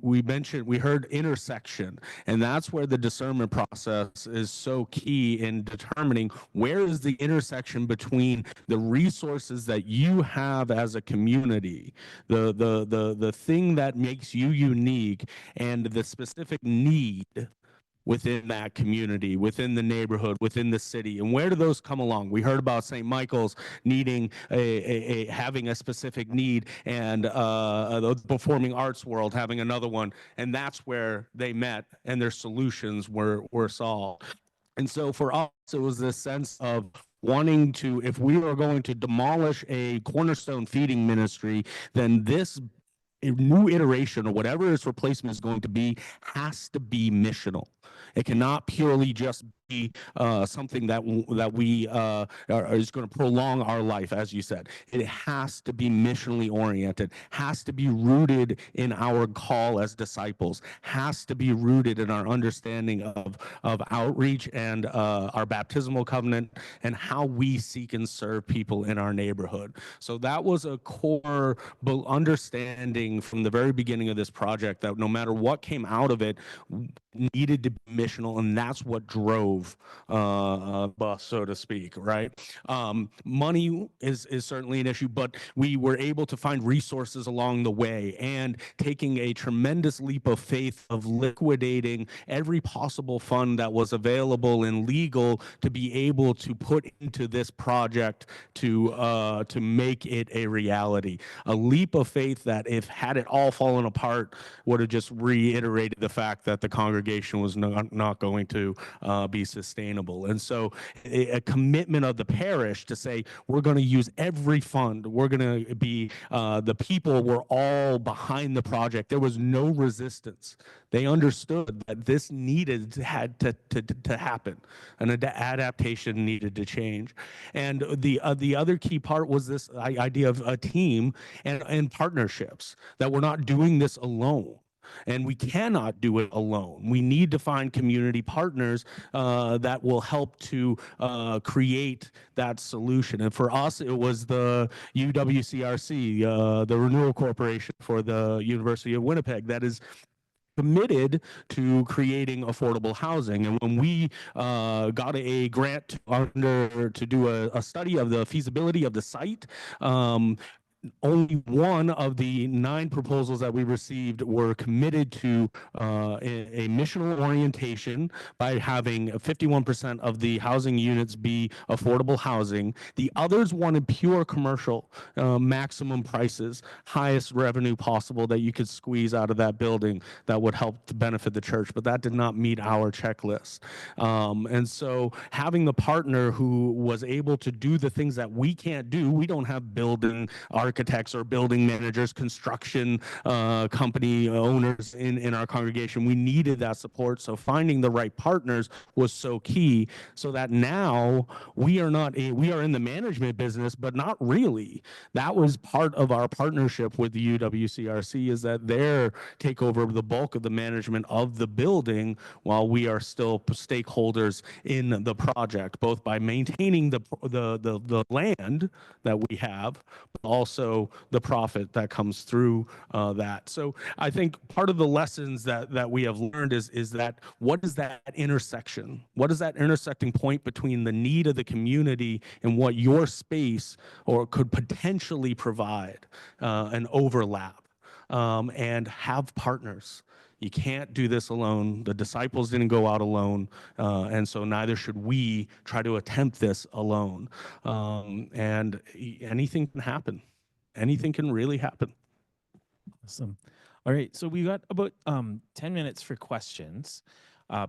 we heard intersection, and that's where the discernment process is so key in determining where is the intersection between the resources that you have as a community, the thing that makes you unique, and the specific need within that community, within the neighborhood, within the city. And where do those come along? We heard about St. Michael's needing having a specific need, and the performing arts world having another one, and that's where they met and their solutions were solved. And so for us, it was this sense of wanting to, if we are going to demolish a cornerstone feeding ministry, then this new iteration or whatever its replacement is going to be has to be missional. It cannot purely just be something that we is going to prolong our life, as you said. It has to be missionally oriented, has to be rooted in our call as disciples, has to be rooted in our understanding of outreach and our baptismal covenant and how we seek and serve people in our neighborhood. So that was a core understanding from the very beginning of this project, that no matter what came out of it, needed to be missional, and that's what drove bus, so to speak, right? Money is certainly an issue, but we were able to find resources along the way and taking a tremendous leap of faith of liquidating every possible fund that was available and legal to be able to put into this project to make it a reality. A leap of faith that, if had it all fallen apart, would have just reiterated the fact that the congregation was not going to be sustainable. And so a commitment of the parish to say, we're going to use every fund, we're going to be, the people were all behind the project. There was no resistance. They understood that this had to happen, and an adaptation needed to change. And the other key part was this idea of a team and partnerships, that we're not doing this alone. And we cannot do it alone. We need to find community partners that will help to create that solution. And for us, it was the UWCRC, the Renewal Corporation for the University of Winnipeg, that is committed to creating affordable housing. And when we got a grant to do a study of the feasibility of the site, only one of the 9 proposals that we received were committed to a missional orientation by having 51% of the housing units be affordable housing. The others wanted pure commercial, maximum prices, highest revenue possible that you could squeeze out of that building that would help to benefit the church, but that did not meet our checklist. And so having the partner who was able to do the things that we can't do, we don't have building architects architects or building managers, construction company owners in our congregation. We needed that support. So finding the right partners was so key, so that now we are in the management business, but not really. That was part of our partnership with the UWCRC, is that they take over the bulk of the management of the building while we are still stakeholders in the project, both by maintaining the land that we have, but also the profit that comes through that. So I think part of the lessons that we have learned is that what is that intersection? What is that intersecting point between the need of the community and what your space or could potentially provide an overlap, and have partners. You can't do this alone. The disciples didn't go out alone, and so neither should we try to attempt this alone. And anything can happen. Anything can really happen. Awesome. All right, so we got about 10 minutes for questions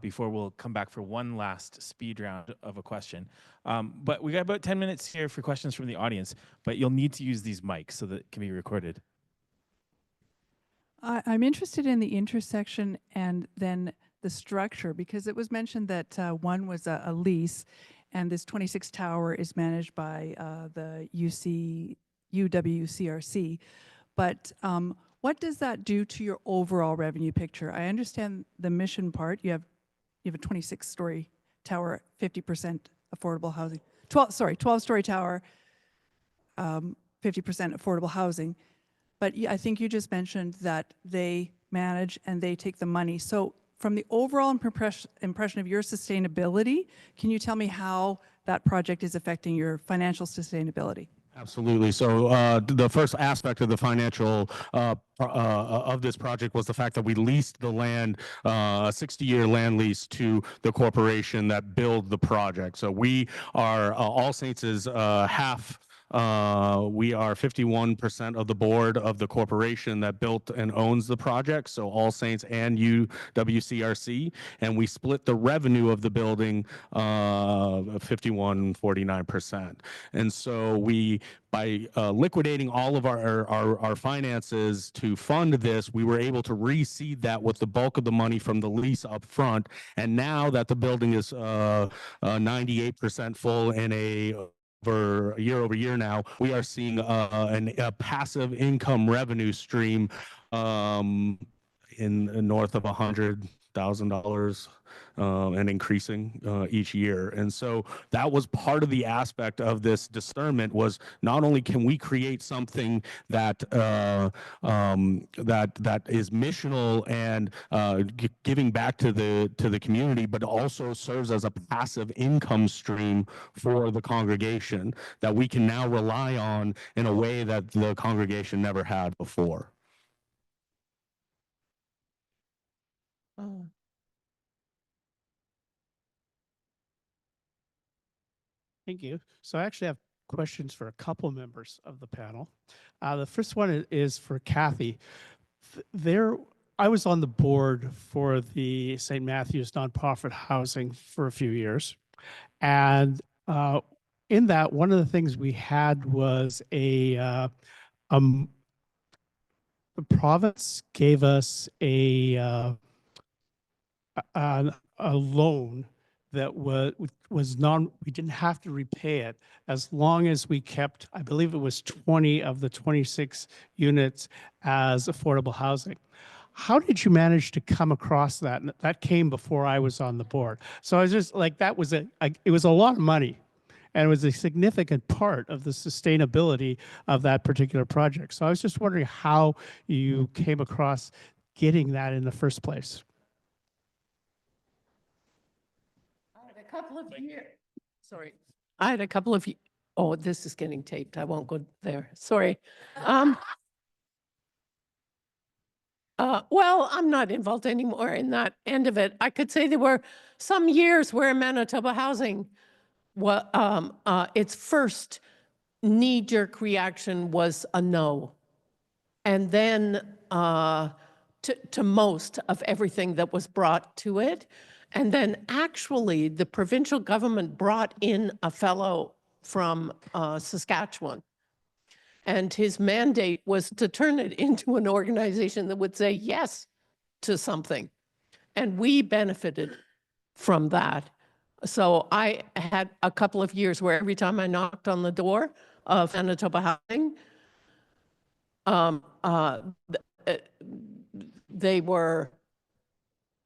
before we'll come back for one last speed round of a question. But we got about 10 minutes here for questions from the audience, but you'll need to use these mics so that it can be recorded. I'm interested in the intersection and then the structure, because it was mentioned that one was a lease, and this 26 tower is managed by the UWCRC. But what does that do to your overall revenue picture? I understand the mission part. You have a 26-story tower, 50% affordable housing. 12-story tower, 50% affordable housing. But I think you just mentioned that they manage and they take the money. So from the overall impression of your sustainability, can you tell me how that project is affecting your financial sustainability? Absolutely. So the first aspect of the financial of this project was the fact that we leased the land, a 60-year land lease, to the corporation that built the project. So we are All Saints is half. We are 51% of the board of the corporation that built and owns the project, so All Saints and UWCRC, and we split the revenue of the building 51-49%. And so we, by liquidating all of our finances to fund this, we were able to reseed that with the bulk of the money from the lease up front. And now that the building is 98% full and over year now, we are seeing a passive income revenue stream in north of $100,000 and increasing each year. And so that was part of the aspect of this discernment, was not only can we create something that that is missional and giving back to the community, but also serves as a passive income stream for the congregation that we can now rely on in a way that the congregation never had before. Thank you. So I actually have questions for a couple members of the panel. The first one is for Cathy. I was on the board for the St. Matthew's nonprofit housing for a few years. And in that, one of the things we had was the province gave us a loan that was we didn't have to repay it as long as we kept, I believe it was 20 of the 26 units as affordable housing. How did you manage to come across that? And that came before I was on the board. So I was just like, it was a lot of money, and it was a significant part of the sustainability of that particular project. So I was just wondering how you came across getting that in the first place. I had a couple of oh, this is getting taped. I won't go there. Sorry. Well, I'm not involved anymore in that end of it. I could say there were some years where Manitoba Housing, its first knee-jerk reaction was a no. And then to most of everything that was brought to it. And then actually the provincial government brought in a fellow from Saskatchewan. And his mandate was to turn it into an organization that would say yes to something. And we benefited from that. So I had a couple of years where every time I knocked on the door of Manitoba Housing, they were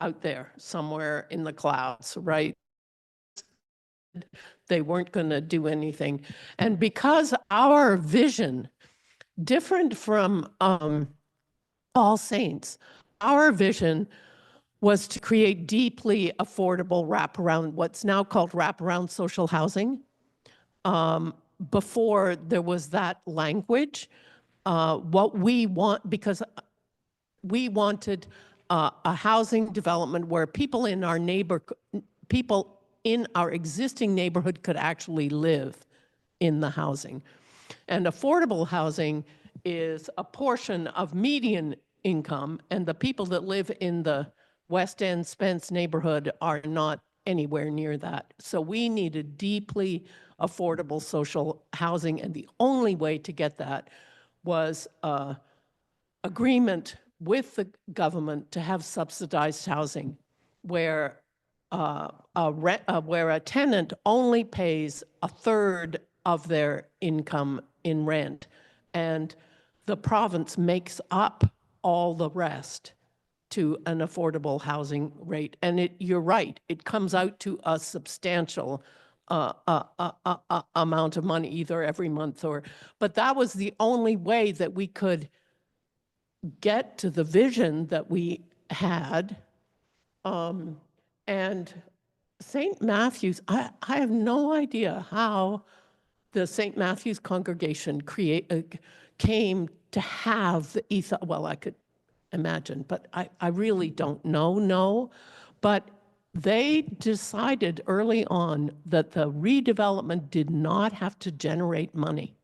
out there somewhere in the clouds, right? They weren't going to do anything. And because our vision, different from All Saints, our vision was to create deeply affordable wraparound, what's now called wraparound social housing. Before there was that language, what we want, because we wanted a housing development where people in our existing neighborhood could actually live in the housing. And affordable housing is a portion of median income, and the people that live in the West End Spence neighborhood are not anywhere near that. So we needed deeply affordable social housing, and the only way to get that was agreement with the government to have subsidized housing, where a tenant only pays a third of their income in rent, and the province makes up all the rest to an affordable housing rate. And you're right, it comes out to a substantial amount of money, either every month but that was the only way that we could get to the vision that we had. And St. Matthew's, I have no idea how the St. Matthew's congregation came to have the ethos. Well, I could imagine, but I really don't know. But they decided early on that the redevelopment did not have to generate money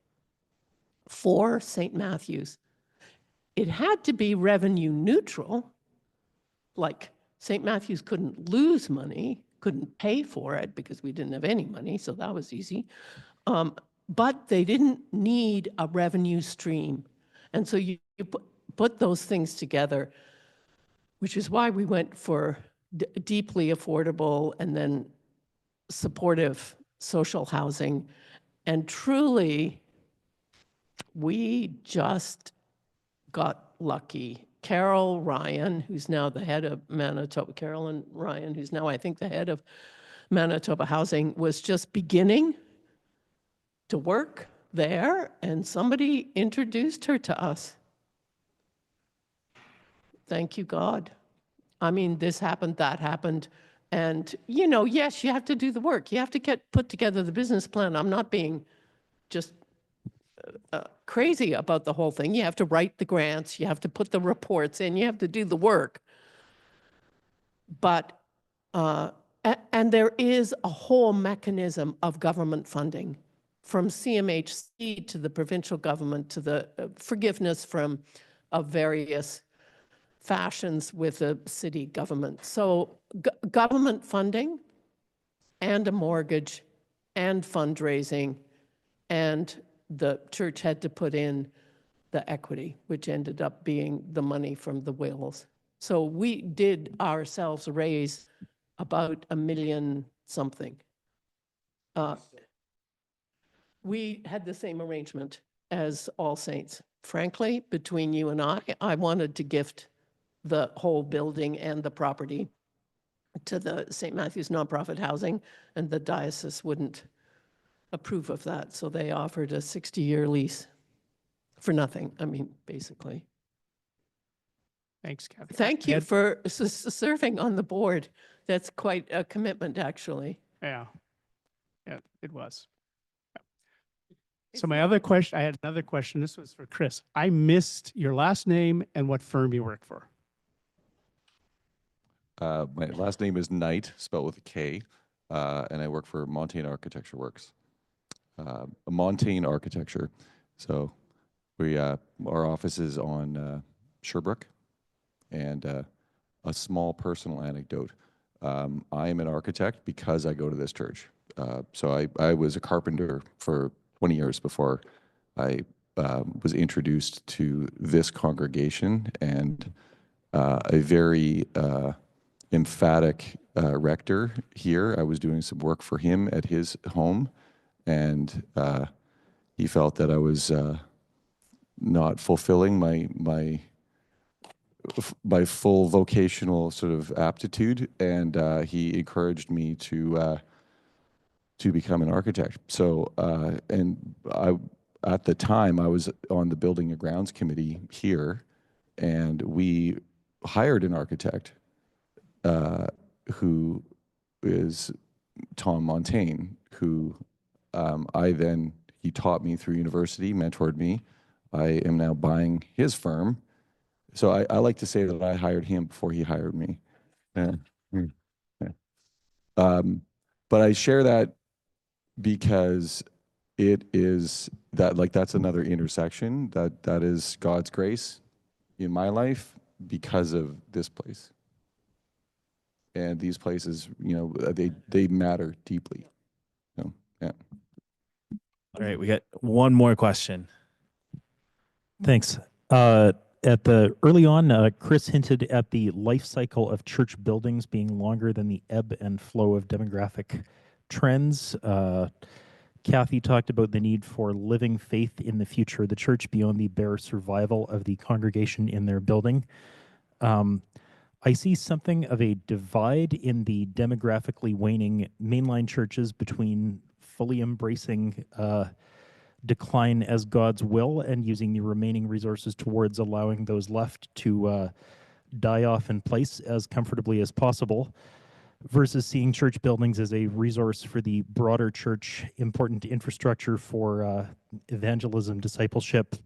for St. Matthew's. It had to be revenue neutral, like St. Matthew's couldn't lose money, couldn't pay for it because we didn't have any money, so that was easy. But they didn't need a revenue stream. And so you put those things together, which is why we went for deeply affordable and then supportive social housing. And truly, we just got lucky. Carolyn Ryan, who's now the head of Manitoba Housing, was just beginning to work there, and somebody introduced her to us. Thank you, God. I mean, this happened, that happened. And, yes, you have to do the work. You have to put together the business plan. I'm not being just crazy about the whole thing. You have to write the grants. You have to put the reports in. You have to do the work. But, and there is a whole mechanism of government funding, from CMHC to the provincial government to the forgiveness of various fashions with the city government. So government funding and a mortgage and fundraising, and the church had to put in the equity, which ended up being the money from the wills. So we did ourselves raise about $1 million something. We had the same arrangement as All Saints. Frankly, between you and I wanted to gift the whole building and the property to the St. Matthew's Nonprofit Housing, and the diocese wouldn't approve of that. So they offered a 60-year lease for nothing, I mean, basically. Thanks, Cathy. Thank you for serving on the board. That's quite a commitment, actually. Yeah, it was. So my other question, I had another question. This was for Chris. I missed your last name and what firm you work for. My last name is Knight, spelled with a K, and I work for Montaigne Architecture Works. Montaigne Architecture. So our office is on Sherbrooke. And a small personal anecdote. I am an architect because I go to this church. So I was a carpenter for 20 years before I was introduced to this congregation, and a very emphatic rector here. I was doing some work for him at his home, and he felt that I was not fulfilling my full vocational sort of aptitude, and he encouraged me to become an architect. So, at the time, I was on the Building and Grounds Committee here, and we hired an architect who is Tom Montaigne, who he taught me through university, mentored me. I am now buying his firm. So I like to say that I hired him before he hired me. Yeah. Yeah. But I share that because it is that's another intersection that is God's grace in my life because of this place. And these places, they matter deeply. So, yeah. All right, we got one more question. Thanks. Early on, Chris hinted at the life cycle of church buildings being longer than the ebb and flow of demographic trends. Cathy talked about the need for living faith in the future of the church beyond the bare survival of the congregation in their building. I see something of a divide in the demographically waning mainline churches between fully embracing decline as God's will and using the remaining resources towards allowing those left to die off in place as comfortably as possible, versus seeing church buildings as a resource for the broader church, important infrastructure for evangelism, discipleship,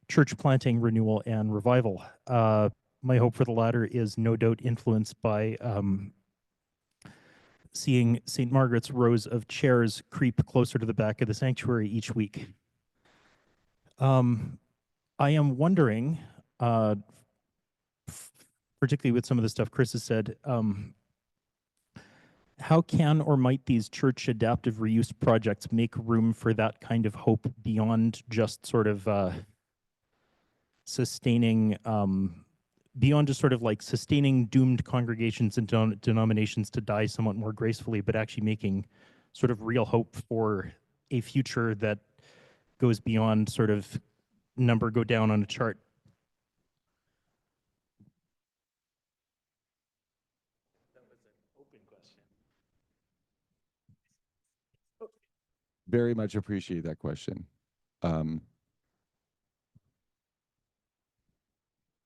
church planting, renewal, and revival. My hope for the latter is no doubt influenced by seeing St. Margaret's rows of chairs creep closer to the back of the sanctuary each week. I am wondering, particularly with some of the stuff Chris has said, how can or might these church adaptive reuse projects make room for that kind of hope beyond just sort of sustaining doomed congregations and denominations to die somewhat more gracefully, but actually making sort of real hope for a future that goes beyond sort of number go down on a chart? Very much appreciate that question.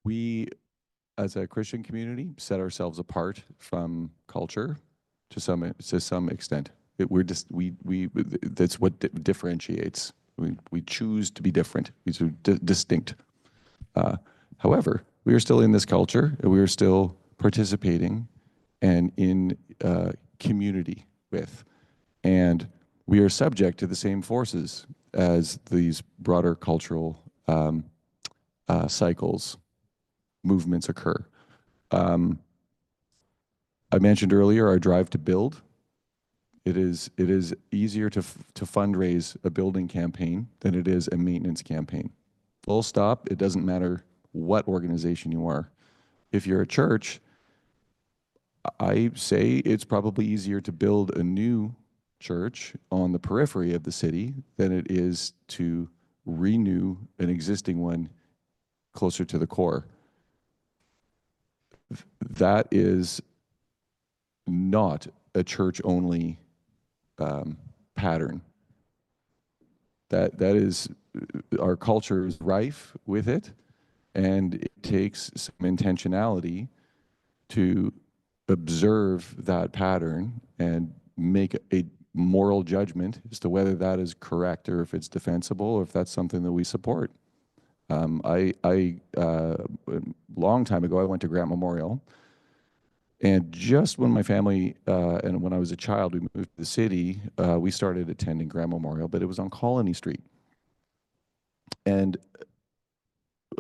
We, as a Christian community, set ourselves apart from culture to some extent. That's what differentiates. We choose to be different. We are distinct. However, we are still in this culture, and we are still participating and in community with, and we are subject to the same forces as these broader cultural cycles, movements occur. I mentioned earlier our drive to build. It is easier to fundraise a building campaign than it is a maintenance campaign. Full stop. It doesn't matter what organization you are. If you're a church, I say it's probably easier to build a new church on the periphery of the city than it is to renew an existing one closer to the core. That is not a church-only pattern. That is, our culture is rife with it, and it takes some intentionality to observe that pattern and make a moral judgment as to whether that is correct or if it's defensible or if that's something that we support. A long time ago, I went to Grant Memorial, and just when my family and when I was a child, we moved to the city, we started attending Grant Memorial, but it was on Colony Street. And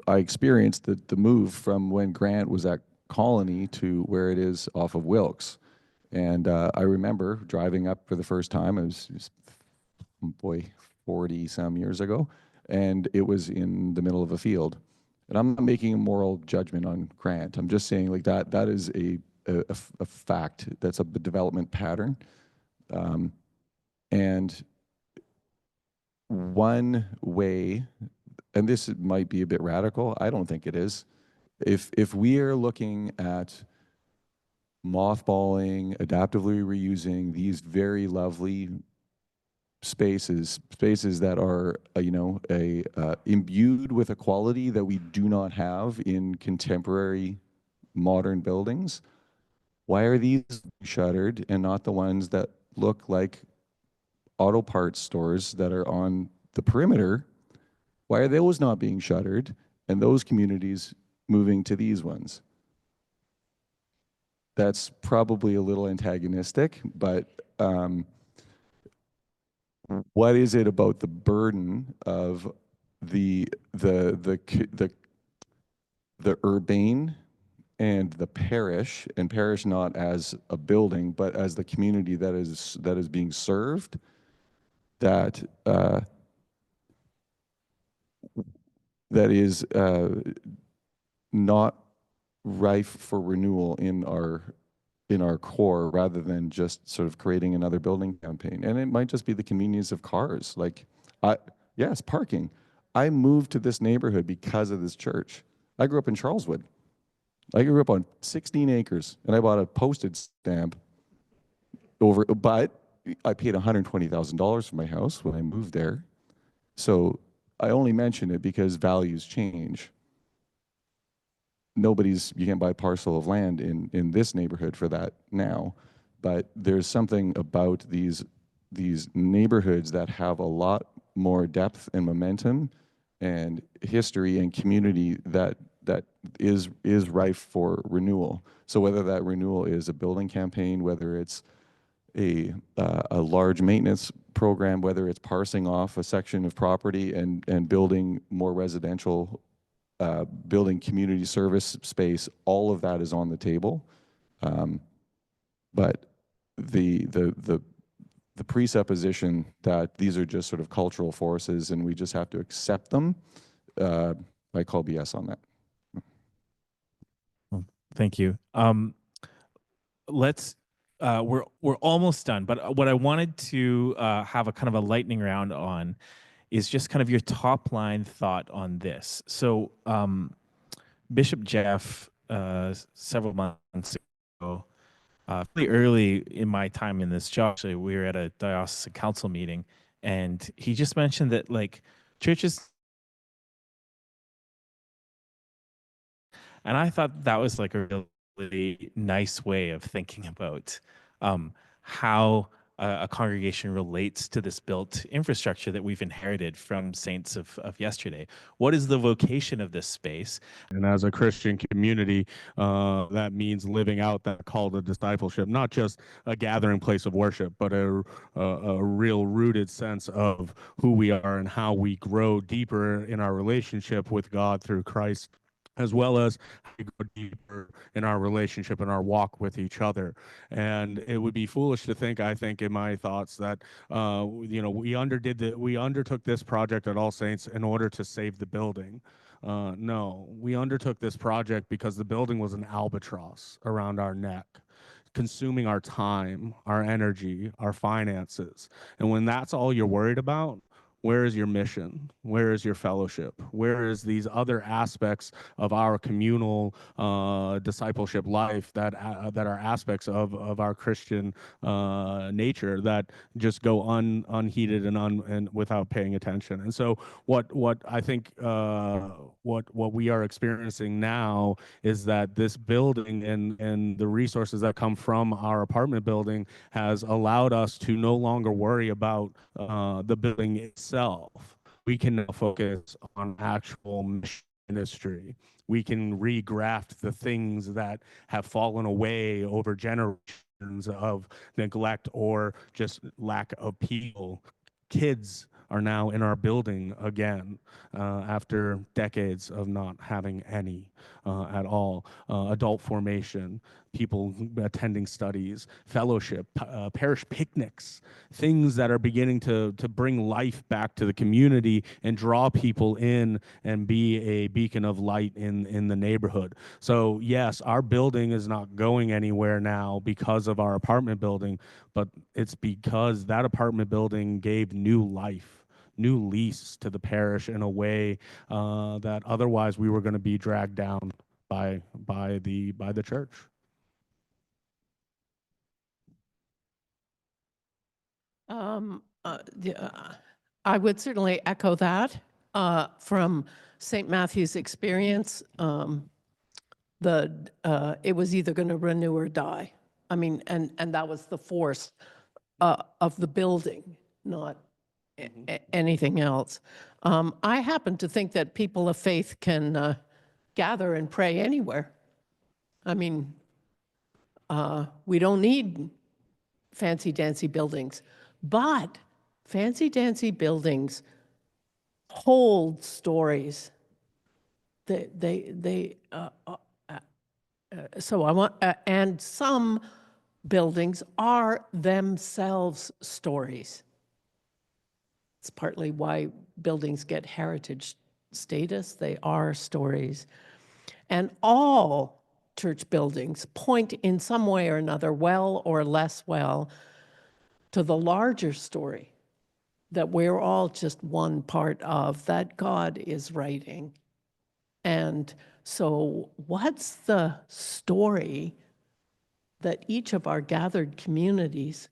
I experienced the move from when Grant was at Colony to where it is off of Wilkes. And I remember driving up for the first time. It was 40 some years ago. and it was in the middle of a field. And I'm not making a moral judgment on Grant. I'm just saying like that is a fact. That's a development pattern. And one way, and this might be a bit radical, I don't think it is. If we are looking at mothballing, adaptively reusing these very lovely spaces that are, imbued with a quality that we do not have in contemporary modern buildings, why are these shuttered and not the ones that look like auto parts stores that are on the perimeter? Why are those not being shuttered and those communities moving to these ones? That's probably a little antagonistic, but what is it about the burden of the urbane and the parish, and parish not as a building, but as the community that is being served, that that is not rife for renewal in our core, rather than just sort of creating another building campaign. And it might just be the convenience of cars. Like, yes, parking. I moved to this neighborhood because of this church. I grew up in Charleswood. I grew up on 16 acres, and I bought a postage stamp but I paid $120,000 for my house when I moved there. So I only mention it because values change. You can't buy a parcel of land in this neighborhood for that now, but there's something about these neighborhoods that have a lot more depth and momentum and history and community that is rife for renewal. So whether that renewal is a building campaign, whether it's a large maintenance program, whether it's parsing off a section of property and building more residential, building community service space, all of that is on the table. But the presupposition that these are just sort of cultural forces and we just have to accept them, I call BS on that. Thank you. Let's we're almost done, but what I wanted to have a kind of a lightning round on is just kind of your top line thought on this. So Bishop Jeff, several months ago, pretty early in my time in this job, actually, we were at a diocesan council meeting, and he just mentioned that like churches. And I thought that was like a really nice way of thinking about how a congregation relates to this built infrastructure that we've inherited from saints of yesterday. What is the vocation of this space? And as a Christian community, that means living out that call to discipleship, not just a gathering place of worship, but a real rooted sense of who we are and how we grow deeper in our relationship with God through Christ, as well as how we go deeper in our relationship and our walk with each other. And it would be foolish to think, I think, in my thoughts, that we undertook this project at All Saints in order to save the building. No, we undertook this project because the building was an albatross around our neck, consuming our time, our energy, our finances. And when that's all you're worried about, where is your mission? Where is your fellowship? Where is these other aspects of our communal discipleship life that are aspects of our Christian nature that just go unheeded and without paying attention? And so what I think what we are experiencing now is that this building and the resources that come from our apartment building has allowed us to no longer worry about the building itself. We can now focus on actual ministry. We can regraft the things that have fallen away over generations of neglect or just lack of people. Kids are now in our building again after decades of not having any at all. Adult formation, people attending studies, fellowship, parish picnics, things that are beginning to bring life back to the community and draw people in and be a beacon of light in the neighborhood. So yes, our building is not going anywhere now because of our apartment building, but it's because that apartment building gave new life, new lease to the parish in a way that otherwise we were going to be dragged down by the church. I would certainly echo that from St. Matthew's experience. It was either going to renew or die. I mean, and that was the force of the building, not anything else. I happen to think that people of faith can gather and pray anywhere. I mean, we don't need fancy dancy buildings, but fancy dancy buildings hold stories. So I want, and some buildings are themselves stories. It's partly why buildings get heritage status. They are stories. And all church buildings point in some way or another, well or less well, to the larger story that we're all just one part of, that God is writing. And so what's the story that each of our gathered communities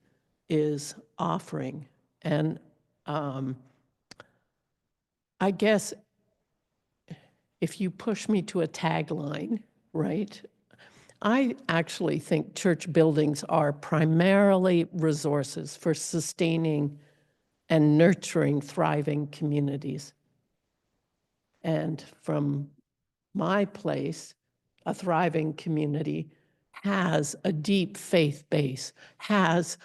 is offering? And I guess if you push me to a tagline, right, I actually think church buildings are primarily resources for sustaining and nurturing thriving communities. And from my place, a thriving community has a deep faith base, has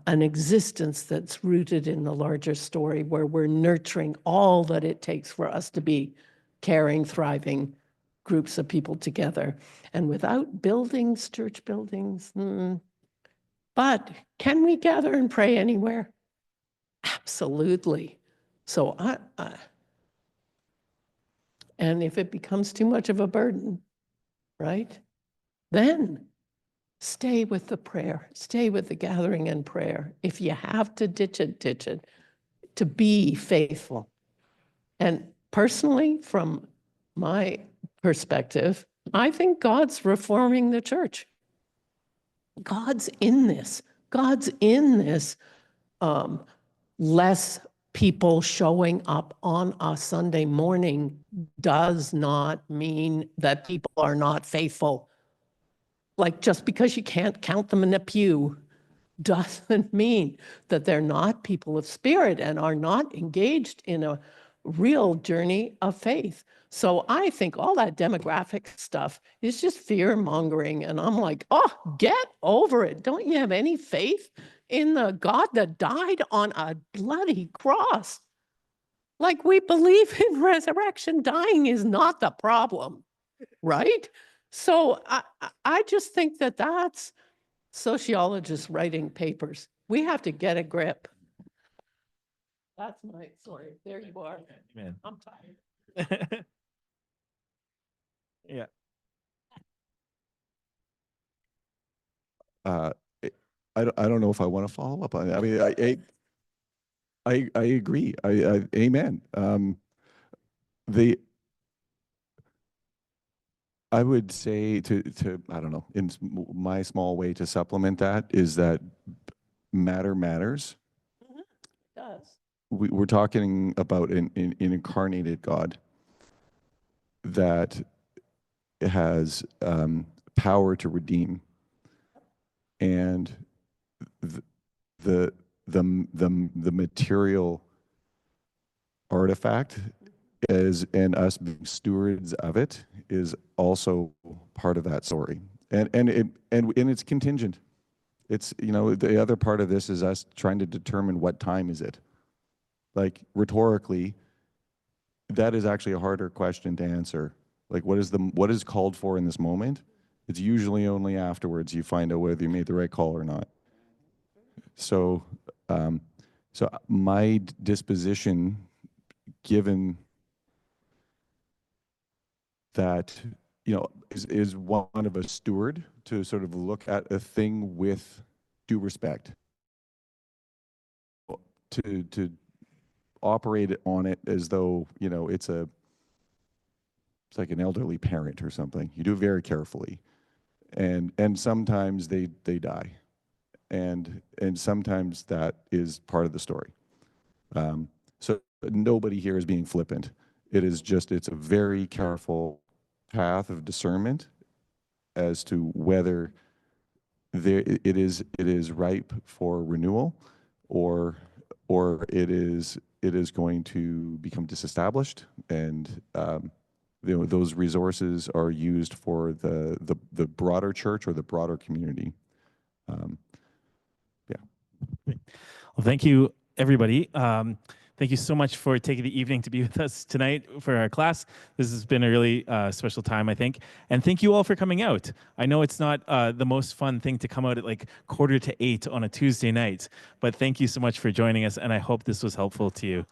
an existence that's rooted in the larger story, where we're nurturing all that it takes for us to be caring, thriving groups of people together. And without buildings, church buildings, but can we gather and pray anywhere? Absolutely. So and if it becomes too much of a burden, right, then stay with the prayer, stay with the gathering and prayer. If you have to ditch it, to be faithful. And personally, from my perspective, I think God's reforming the church. God's in this. God's in this. Less people showing up on a Sunday morning does not mean that people are not faithful. Like, just because you can't count them in a pew doesn't mean that they're not people of spirit and are not engaged in a real journey of faith. So I think all that demographic stuff is just fear mongering. And I'm like, oh, get over it. Don't you have any faith in the God that died on a bloody cross? Like, we believe in resurrection. Dying is not the problem, right? So I just think that that's sociologists writing papers. We have to get a grip. That's my, sorry, there you are. Amen. I'm tired. Yeah. I don't know if I want to follow up on it. I mean, I agree. Amen. I would say to I don't know, in my small way to supplement that is that matter matters. It does. We're talking about an incarnated God that has power to redeem, and the material artifact and us being stewards of it is also part of that story, and it's contingent. It's, you know, the other part of this is us trying to determine what time is it. like rhetorically, that is actually a harder question to answer. Like what is called for in this moment? It's usually only afterwards you find out whether you made the right call or not. So, so my disposition, given that, you know, is one of a steward to sort of look at a thing with due respect, to operate on it as though, you know, it's like an elderly parent or something. You do it very carefully, and sometimes they die, and sometimes that is part of the story. So nobody here is being flippant. It is just, it's a very careful path of discernment as to whether it is ripe for renewal, or it is going to become disestablished, and those resources are used for the broader church or the broader community. Well, thank you, everybody. Thank you so much for taking the evening to be with us tonight for our class. This has been a really special time, I think. And thank you all for coming out. I know it's not the most fun thing to come out at like 7:45 on a Tuesday night, but thank you so much for joining us, and I hope this was helpful to you.